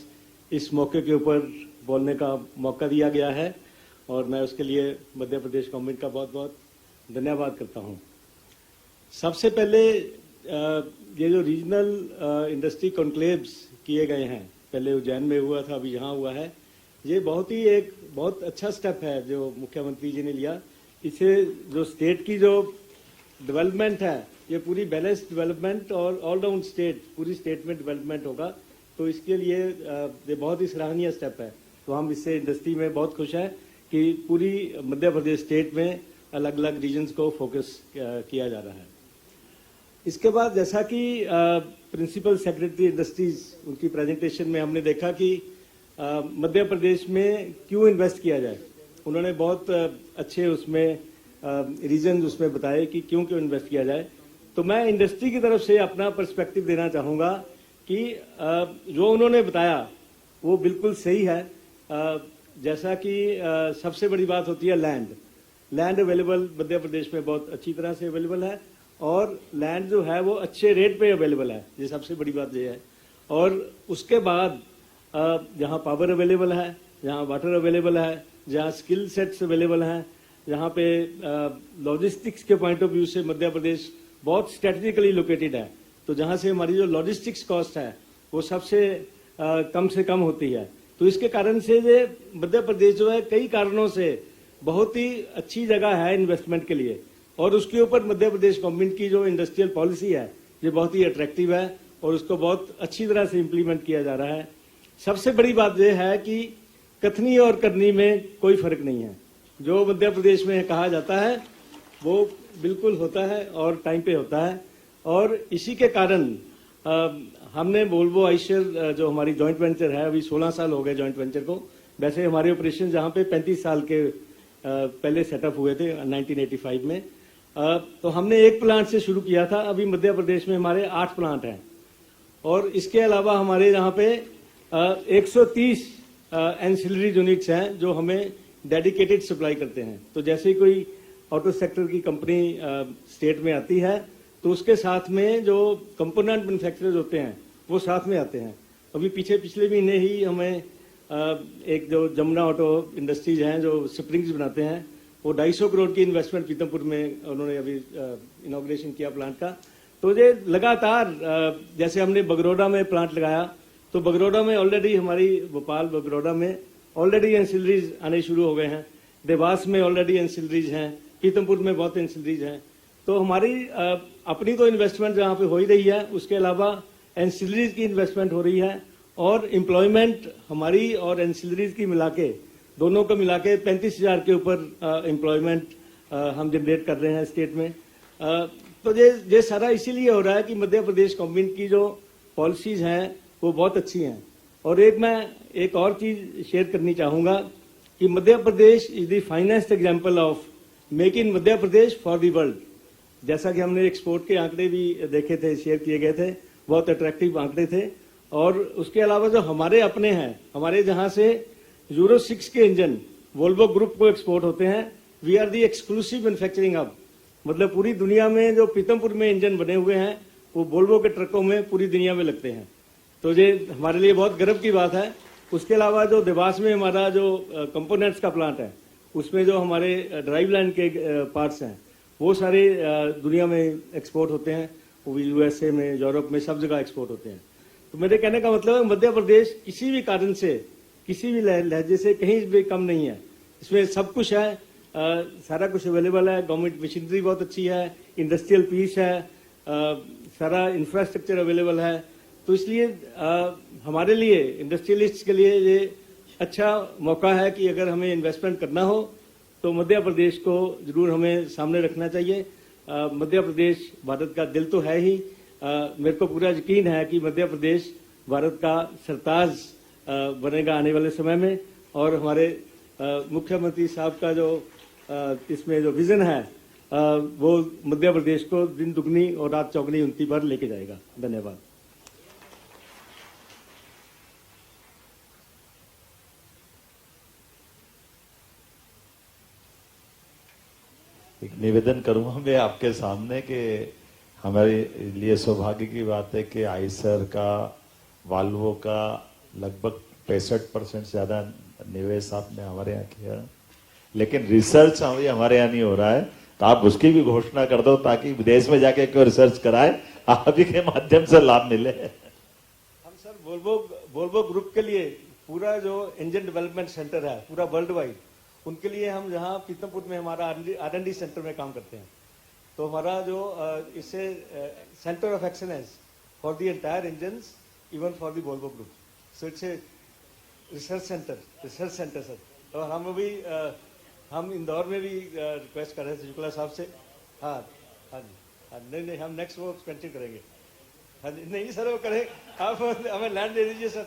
इस मौके के ऊपर बोलने का मौका दिया गया है और मैं उसके लिए मध्य प्रदेश गवर्नमेंट का बहुत बहुत धन्यवाद करता हूँ। सबसे पहले ये जो रीजनल इंडस्ट्री कॉन्क्लेव्स किए गए हैं, पहले उज्जैन में हुआ था, अभी यहाँ हुआ है, ये एक बहुत अच्छा स्टेप है जो मुख्यमंत्री जी ने लिया। इससे जो स्टेट की जो डेवलपमेंट है, ये पूरी बैलेंस डेवलपमेंट और ऑलराउंड स्टेट, पूरी स्टेट में डेवलपमेंट होगा, तो इसके लिए ये बहुत ही सराहनीय स्टेप है। तो हम इससे इंडस्ट्री में बहुत खुश हैं कि पूरी मध्य प्रदेश स्टेट में अलग अलग रीजन्स को फोकस किया जा रहा है। इसके बाद जैसा कि प्रिंसिपल सेक्रेटरी इंडस्ट्रीज उनकी प्रेजेंटेशन में हमने देखा कि मध्य प्रदेश में क्यों इन्वेस्ट किया जाए, उन्होंने बहुत अच्छे उसमें रीजन उसमें बताए कि क्यों इन्वेस्ट किया जाए। तो मैं इंडस्ट्री की तरफ से अपना पर्सपेक्टिव देना चाहूँगा कि जो उन्होंने बताया वो बिल्कुल सही है। जैसा कि सबसे बड़ी बात होती है लैंड अवेलेबल मध्य प्रदेश में बहुत अच्छी तरह से अवेलेबल है और लैंड जो है वो अच्छे रेट पे अवेलेबल है, ये सबसे बड़ी बात ये है। और उसके बाद जहाँ पावर अवेलेबल है, जहाँ वाटर अवेलेबल है, जहाँ स्किल सेट्स अवेलेबल हैं, जहाँ पे लॉजिस्टिक्स के पॉइंट ऑफ व्यू से मध्य प्रदेश बहुत स्ट्रेटेजिकली लोकेटेड है, तो जहाँ से हमारी जो लॉजिस्टिक्स कॉस्ट है वो सबसे कम से कम होती है। तो इसके कारण से ये मध्य प्रदेश जो है कई कारणों से बहुत ही अच्छी जगह है इन्वेस्टमेंट के लिए, और उसके ऊपर मध्य प्रदेश गवर्नमेंट की जो इंडस्ट्रियल पॉलिसी है ये बहुत ही अट्रैक्टिव है और उसको बहुत अच्छी तरह से इम्प्लीमेंट किया जा रहा है। सबसे बड़ी बात यह है कि कथनी और करनी में कोई फर्क नहीं है। जो मध्य प्रदेश में कहा जाता है वो बिल्कुल होता है और टाइम पे होता है, और इसी के कारण हमने वोल्वो आइशर जो हमारी जॉइंट वेंचर है, अभी 16 साल हो गए जॉइंट वेंचर को। वैसे हमारे ऑपरेशन जहाँ पे 35 साल के पहले सेटअप हुए थे 1985 में, तो हमने एक प्लांट से शुरू किया था। अभी मध्य प्रदेश में हमारे 8 प्लांट हैं और इसके अलावा हमारे यहाँ पे 130 एंसिलरी यूनिट्स हैं जो हमें डेडिकेटेड सप्लाई करते हैं। तो जैसे ही कोई ऑटो सेक्टर की कंपनी स्टेट में आती है तो उसके साथ में जो कंपोनेंट मैन्युफैक्चरर्स होते हैं वो साथ में आते हैं। अभी पिछले महीने ही हमें एक जो जमुना ऑटो इंडस्ट्रीज हैं जो स्प्रिंग्स बनाते हैं, वो 250 करोड़ की इन्वेस्टमेंट पीतमपुर में उन्होंने अभी इनॉग्रेशन किया प्लांट का। तो ये लगातार जैसे हमने बगरोडा में प्लांट लगाया, तो बगरोडा में ऑलरेडी हमारी भोपाल बगरोडा में ऑलरेडी एंसिलरीज आने शुरू हो गए हैं, देवास में ऑलरेडी एंसिलरीज हैं, पीतमपुर में बहुत एंसिलरीज हैं। तो हमारी अपनी तो इन्वेस्टमेंट जहाँ पे हो ही रही है, उसके अलावा एंसिलरीज की इन्वेस्टमेंट हो रही है और एम्प्लॉयमेंट हमारी और एंसिलरीज की मिलाके दोनों को मिलाके 35,000 के ऊपर एम्प्लॉयमेंट हम जनरेट कर रहे हैं स्टेट में। तो ये सारा इसीलिए हो रहा है कि मध्य प्रदेश गवर्नमेंट की जो पॉलिसीज हैं वो बहुत अच्छी हैं। और मैं एक और चीज शेयर करनी चाहूंगा कि Madhya Pradesh is the finest example of make in Madhya Pradesh for the world. जैसा कि हमने एक्सपोर्ट के आंकड़े भी देखे थे, शेयर किए गए थे, बहुत अट्रैक्टिव आंकड़े थे। और उसके अलावा जो हमारे अपने हैं, हमारे जहां से यूरो 6 के इंजन वोल्वो ग्रुप को एक्सपोर्ट होते हैं, we are the exclusive manufacturing hub. मतलब पूरी दुनिया में जो पीतमपुर में इंजन बने हुए हैं वो वोल्वो के ट्रकों में पूरी दुनिया में लगते हैं। तो ये हमारे लिए बहुत गर्व की बात है। उसके अलावा जो देवास में हमारा जो कंपोनेंट्स का प्लांट है, उसमें जो हमारे ड्राइव लाइन के पार्ट्स हैं वो सारे दुनिया में एक्सपोर्ट होते हैं, वो भी यूएसए में, यूरोप में, सब जगह एक्सपोर्ट होते हैं। तो मेरे कहने का मतलब है मध्य प्रदेश किसी भी कारण से, किसी भी लहजे से कहीं भी कम नहीं है। इसमें सब कुछ है, सारा कुछ अवेलेबल है। गवर्नमेंट मशीनरी बहुत अच्छी है, इंडस्ट्रियल पीस है, सारा इंफ्रास्ट्रक्चर अवेलेबल है। तो इसलिए हमारे लिए, इंडस्ट्रियलिस्ट के लिए ये अच्छा मौका है कि अगर हमें इन्वेस्टमेंट करना हो तो मध्य प्रदेश को जरूर हमें सामने रखना चाहिए। मध्य प्रदेश भारत का दिल तो है ही। मेरे को पूरा यकीन है कि मध्य प्रदेश भारत का सरताज बनेगा आने वाले समय में, और हमारे मुख्यमंत्री साहब का जो इसमें जो विजन है वो मध्य प्रदेश को दिन दुगनी और रात चौगनी उन्नति पर लेके जाएगा। धन्यवाद। एक निवेदन करूंगा मैं आपके सामने कि हमारे लिए सौभाग्य की बात है कि आइसर का, वाल्वो का लगभग 65% से ज्यादा निवेश आपने हमारे यहाँ किया, लेकिन रिसर्च हमारे यहाँ नहीं हो रहा है। तो आप उसकी भी घोषणा कर दो ताकि विदेश में जाके कोई रिसर्च कराए, आप ही के माध्यम से लाभ मिले। हम सर वोल्वो ग्रुप के लिए पूरा जो इंजन डेवलपमेंट सेंटर है पूरा वर्ल्ड वाइड, उनके लिए हम यहाँ पीतमपुर में हमारा R&D सेंटर में काम करते हैं। तो हमारा जो इससे centre of excellence for the entire engine even for the Volvo group, so it's a research centre sir. तो हम इंदौर में भी रिक्वेस्ट कर रहे थे शुक्ला साहब से। हाँ जी, नहीं हम नेक्स्ट वो एक्सपेंशन करेंगे। हाँ जी, नहीं सर वो करें, आप हमें लैंड दे दीजिए सर।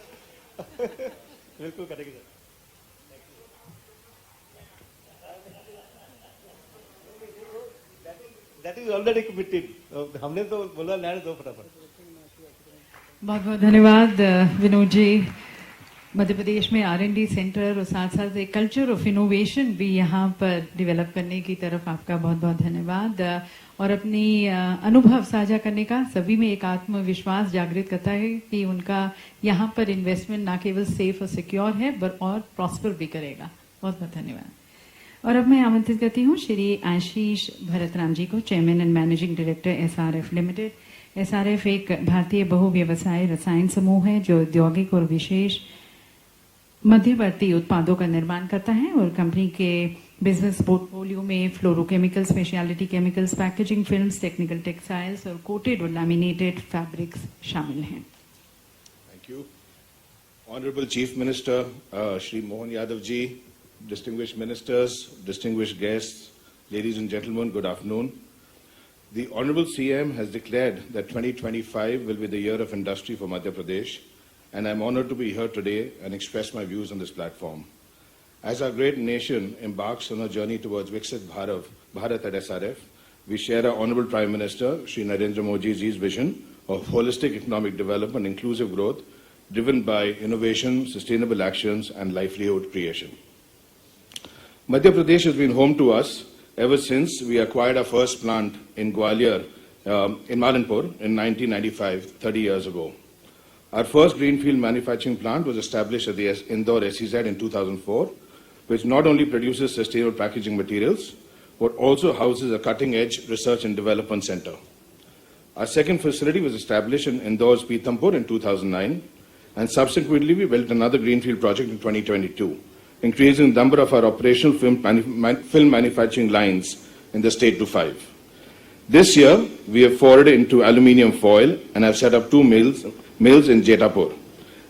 बिल्कुल करेंगे sir. That is already committed. हमने तो बोला लैंड दो फटाफट। बहुत बहुत धन्यवाद विनोद जी। मध्य प्रदेश में R&D सेंटर और साथ साथ एक कल्चर ऑफ इनोवेशन भी यहाँ पर डेवलप करने की तरफ आपका बहुत बहुत धन्यवाद। और अपनी अनुभव साझा करने का सभी में एक आत्मविश्वास जागृत करता है कि उनका यहाँ पर इन्वेस्टमेंट न केवल सेफ और सिक्योर है और प्रॉस्पर भी करेगा। बहुत बहुत धन्यवाद। और अब मैं आमंत्रित करती हूँ श्री आशीष भरतराम जी को, chairman and managing director SRF limited. SRF एक भारतीय बहुव्यवसाय रसायन समूह है जो औद्योगिक और विशेष मध्यवर्ती उत्पादों का निर्माण करता है, और कंपनी के बिजनेस पोर्टफोलियो में fluorochemical, specialty chemicals, packaging films, technical textiles और कोटेड और लैमिनेटेड फैब्रिक्स शामिल हैं। Thank you. Honourable chief minister Shri Mohan Yadav ji, distinguished ministers, distinguished guests, ladies and gentlemen, good afternoon. The Honorable CM has declared that 2025 will be the year of industry for Madhya Pradesh, and I'm honored to be here today and express my views on this platform. As our great nation embarks on a journey towards Viksit Bharat at SRF, we share our Honorable Prime Minister, Shri Narendra Modi's vision of holistic economic development, inclusive growth, driven by innovation, sustainable actions, and livelihood creation. Madhya Pradesh has been home to us ever since we acquired our first plant in Gwalior, in Malanpur, in 1995, 30 years ago. Our first greenfield manufacturing plant was established at the Indore SEZ in 2004, which not only produces sustainable packaging materials, but also houses a cutting-edge research and development center. Our second facility was established in Indore's Pitampur in 2009, and subsequently we built another greenfield project in 2022. Increasing the number of our operational film manufacturing lines in the state to 5. This year, we have forayed into aluminium foil and have set up 2 mills in Jetapur.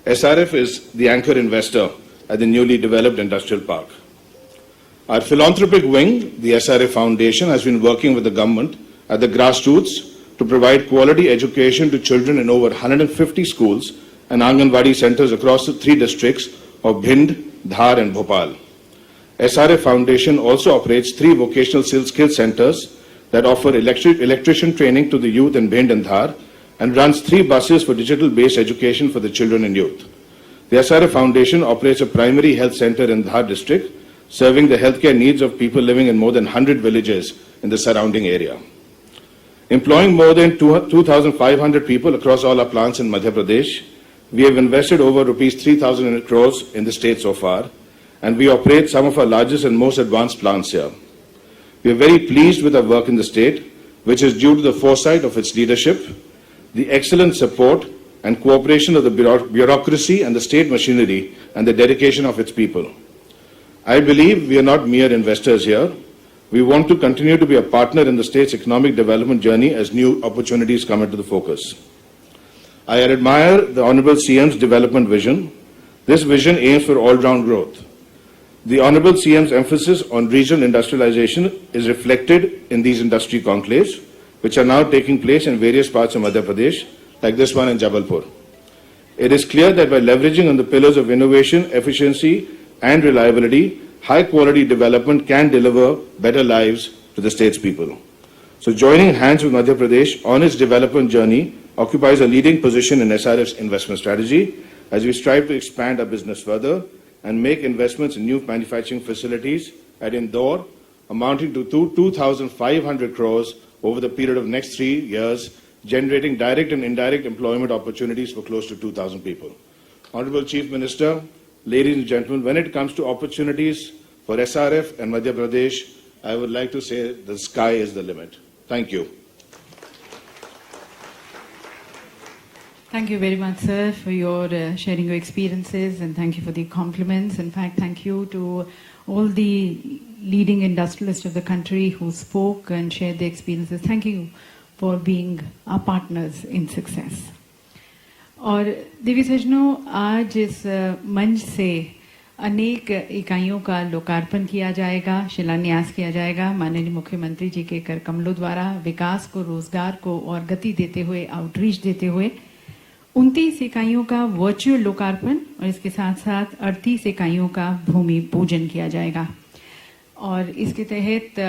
SRF is the anchor investor at the newly developed industrial park. Our philanthropic wing, the SRF Foundation, has been working with the government at the grassroots to provide quality education to children in over 150 schools and Anganwadi centers across the 3 districts of Bhind, Dhar and Bhopal. SRF Foundation also operates 3 vocational skill centers that offer electrician training to the youth in Bhind and Dhar, and runs 3 buses for digital-based education for the children and youth. The SRF Foundation operates a primary health center in Dhar district, serving the healthcare needs of people living in more than 100 villages in the surrounding area. Employing more than 2,500 people across all our plants in Madhya Pradesh, we have invested over rupees 3,000 crores in the state so far, and we operate some of our largest and most advanced plants here. We are very pleased with our work in the state, which is due to the foresight of its leadership, the excellent support and cooperation of the bureaucracy and the state machinery, and the dedication of its people. I believe we are not mere investors here. We want to continue to be a partner in the state's economic development journey as new opportunities come into the focus. I admire the Honorable CM's development vision. This vision aims for all-round growth. The Honorable CM's emphasis on regional industrialization is reflected in these industry conclaves, which are now taking place in various parts of Madhya Pradesh, like this one in Jabalpur. It is clear that by leveraging on the pillars of innovation, efficiency, and reliability, high-quality development can deliver better lives to the state's people. So joining hands with Madhya Pradesh on its development journey occupies a leading position in SRF's investment strategy as we strive to expand our business further and make investments in new manufacturing facilities at Indore amounting to 2,500 crores over the period of next 3 years, generating direct and indirect employment opportunities for close to 2,000 people. Honorable Chief Minister, ladies and gentlemen, when it comes to opportunities for SRF and Madhya Pradesh, I would like to say the sky is the limit. Thank you. Thank you very much, sir, for your sharing your experiences, and thank you for the compliments. In fact, thank you to all the leading industrialists of the country who spoke and shared their experiences. Thank you for being our partners in success. और देवी सज्जनों, आज इस मंच से अनेक इकाइयों का लोकार्पण किया जाएगा, शिलान्यास किया जाएगा माननीय मुख्यमंत्री जी के कर कमलों द्वारा विकास को, रोजगार को और गति देते हुए, आउटरीच देते हुए 29 इकाइयों का वर्चुअल लोकार्पण और इसके साथ साथ 38 इकाइयों का भूमि पूजन किया जाएगा। और इसके तहत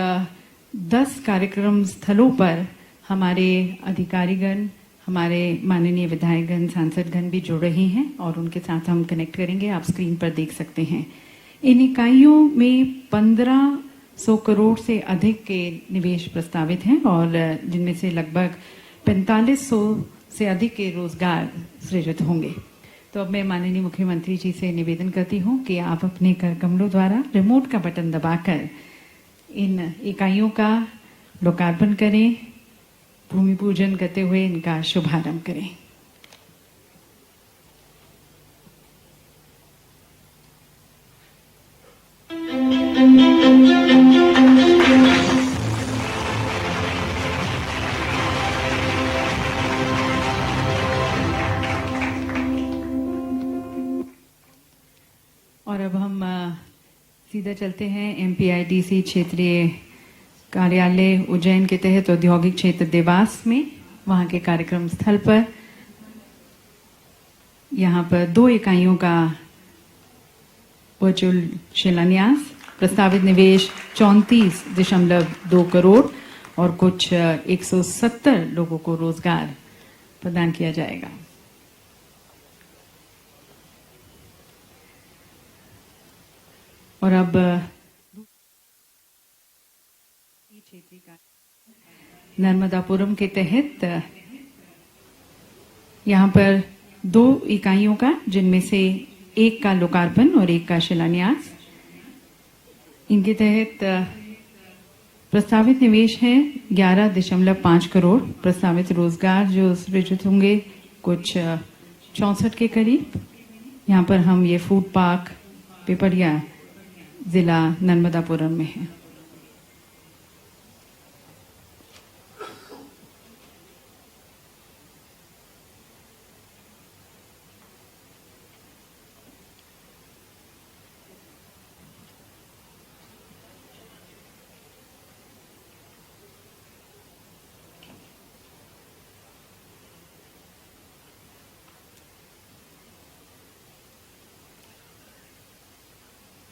10 कार्यक्रम स्थलों पर हमारे अधिकारीगण, हमारे माननीय विधायकगण, सांसदगण भी जुड़ रहे हैं और उनके साथ हम कनेक्ट करेंगे। आप स्क्रीन पर देख सकते हैं। इन इकाइयों में 1500 करोड़ से अधिक के निवेश प्रस्तावित हैं और जिनमें से लगभग 4500 से अधिक के रोजगार सृजित होंगे। तो अब मैं माननीय मुख्यमंत्री जी से निवेदन करती हूं कि आप अपने कर कमलों द्वारा रिमोट का बटन दबाकर इन इकाइयों का लोकार्पण करें, भूमि पूजन करते हुए इनका शुभारंभ करें। और अब हम सीधा चलते हैं MPIDC क्षेत्रीय कार्यालय उज्जैन के तहत औद्योगिक क्षेत्र देवास में, वहां के कार्यक्रम स्थल पर। यहां पर 2 इकाइयों का वर्चुअल शिलान्यास, प्रस्तावित निवेश 34.2 करोड़ और कुछ 170 लोगों को रोजगार प्रदान किया जाएगा। और अब नर्मदापुरम के तहत यहां पर 2 इकाइयों का, जिनमें से एक का लोकार्पण और एक का शिलान्यास। इनके तहत प्रस्तावित निवेश है 11.5 करोड़, प्रस्तावित रोजगार जो सृजित होंगे कुछ 64 के करीब। यहां पर हम ये फूड पार्क पिपरिया जिला नर्मदापुरम में है।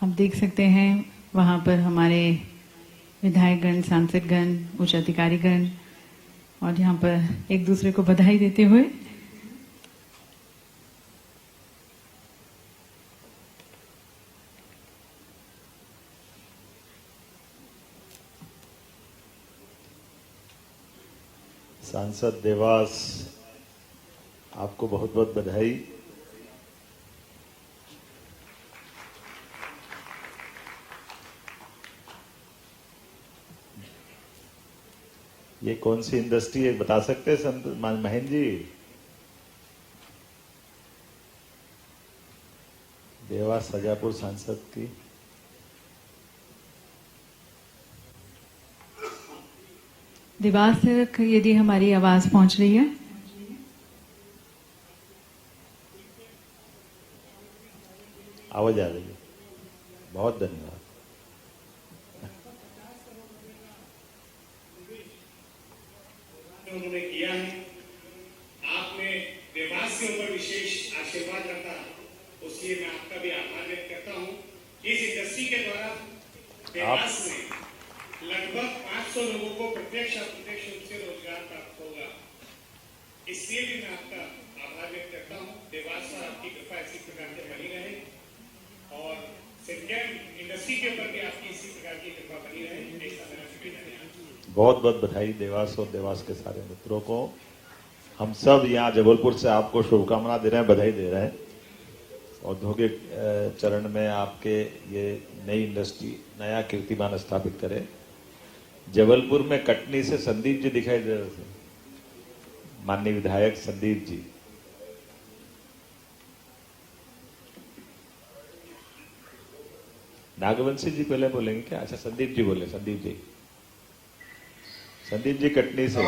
आप देख सकते हैं वहां पर हमारे विधायकगण, सांसदगण, उच्च अधिकारीगण और यहां पर एक दूसरे को बधाई देते हुए सांसद देवास, आपको बहुत बहुत बधाई। ये कौन सी इंडस्ट्री है बता सकते हैं संत महेंद्र जी? देवास सजापुर सांसद की देवास तक यदि हमारी आवाज पहुंच रही है आवाज आ रही है। बहुत धन्यवाद। उन्होंने किया है, आपने देवास के ऊपर विशेष आशीर्वाद रखा, उसलिए मैं आपका भी आभार व्यक्त करता हूं। इस इंडस्ट्री के द्वारा देवास में लगभग 500 लोगों को प्रत्यक्ष अप्रत्यक्ष रूप से रोजगार प्राप्त होगा, इसलिए भी मैं आपका आभार व्यक्त करता हूं। देवास पर आपकी कृपा इसी प्रकार से बनी रहे और सिंकेम इंडस्ट्री के ऊपर भी आपकी इसी प्रकार की कृपा बनी रहे, ऐसा मेरा निवेदन है। बहुत बहुत बधाई देवास और देवास के सारे मित्रों को। हम सब यहाँ जबलपुर से आपको शुभकामना दे रहे हैं, बधाई दे रहे हैं। औद्योगिक चरण में आपके ये नई इंडस्ट्री नया कीर्तिमान स्थापित करे। जबलपुर में कटनी से संदीप जी दिखाई दे रहे थे, माननीय विधायक संदीप जी। नागवंशी जी पहले बोलेंगे क्या? अच्छा संदीप जी बोले। संदीप जी कटनी से।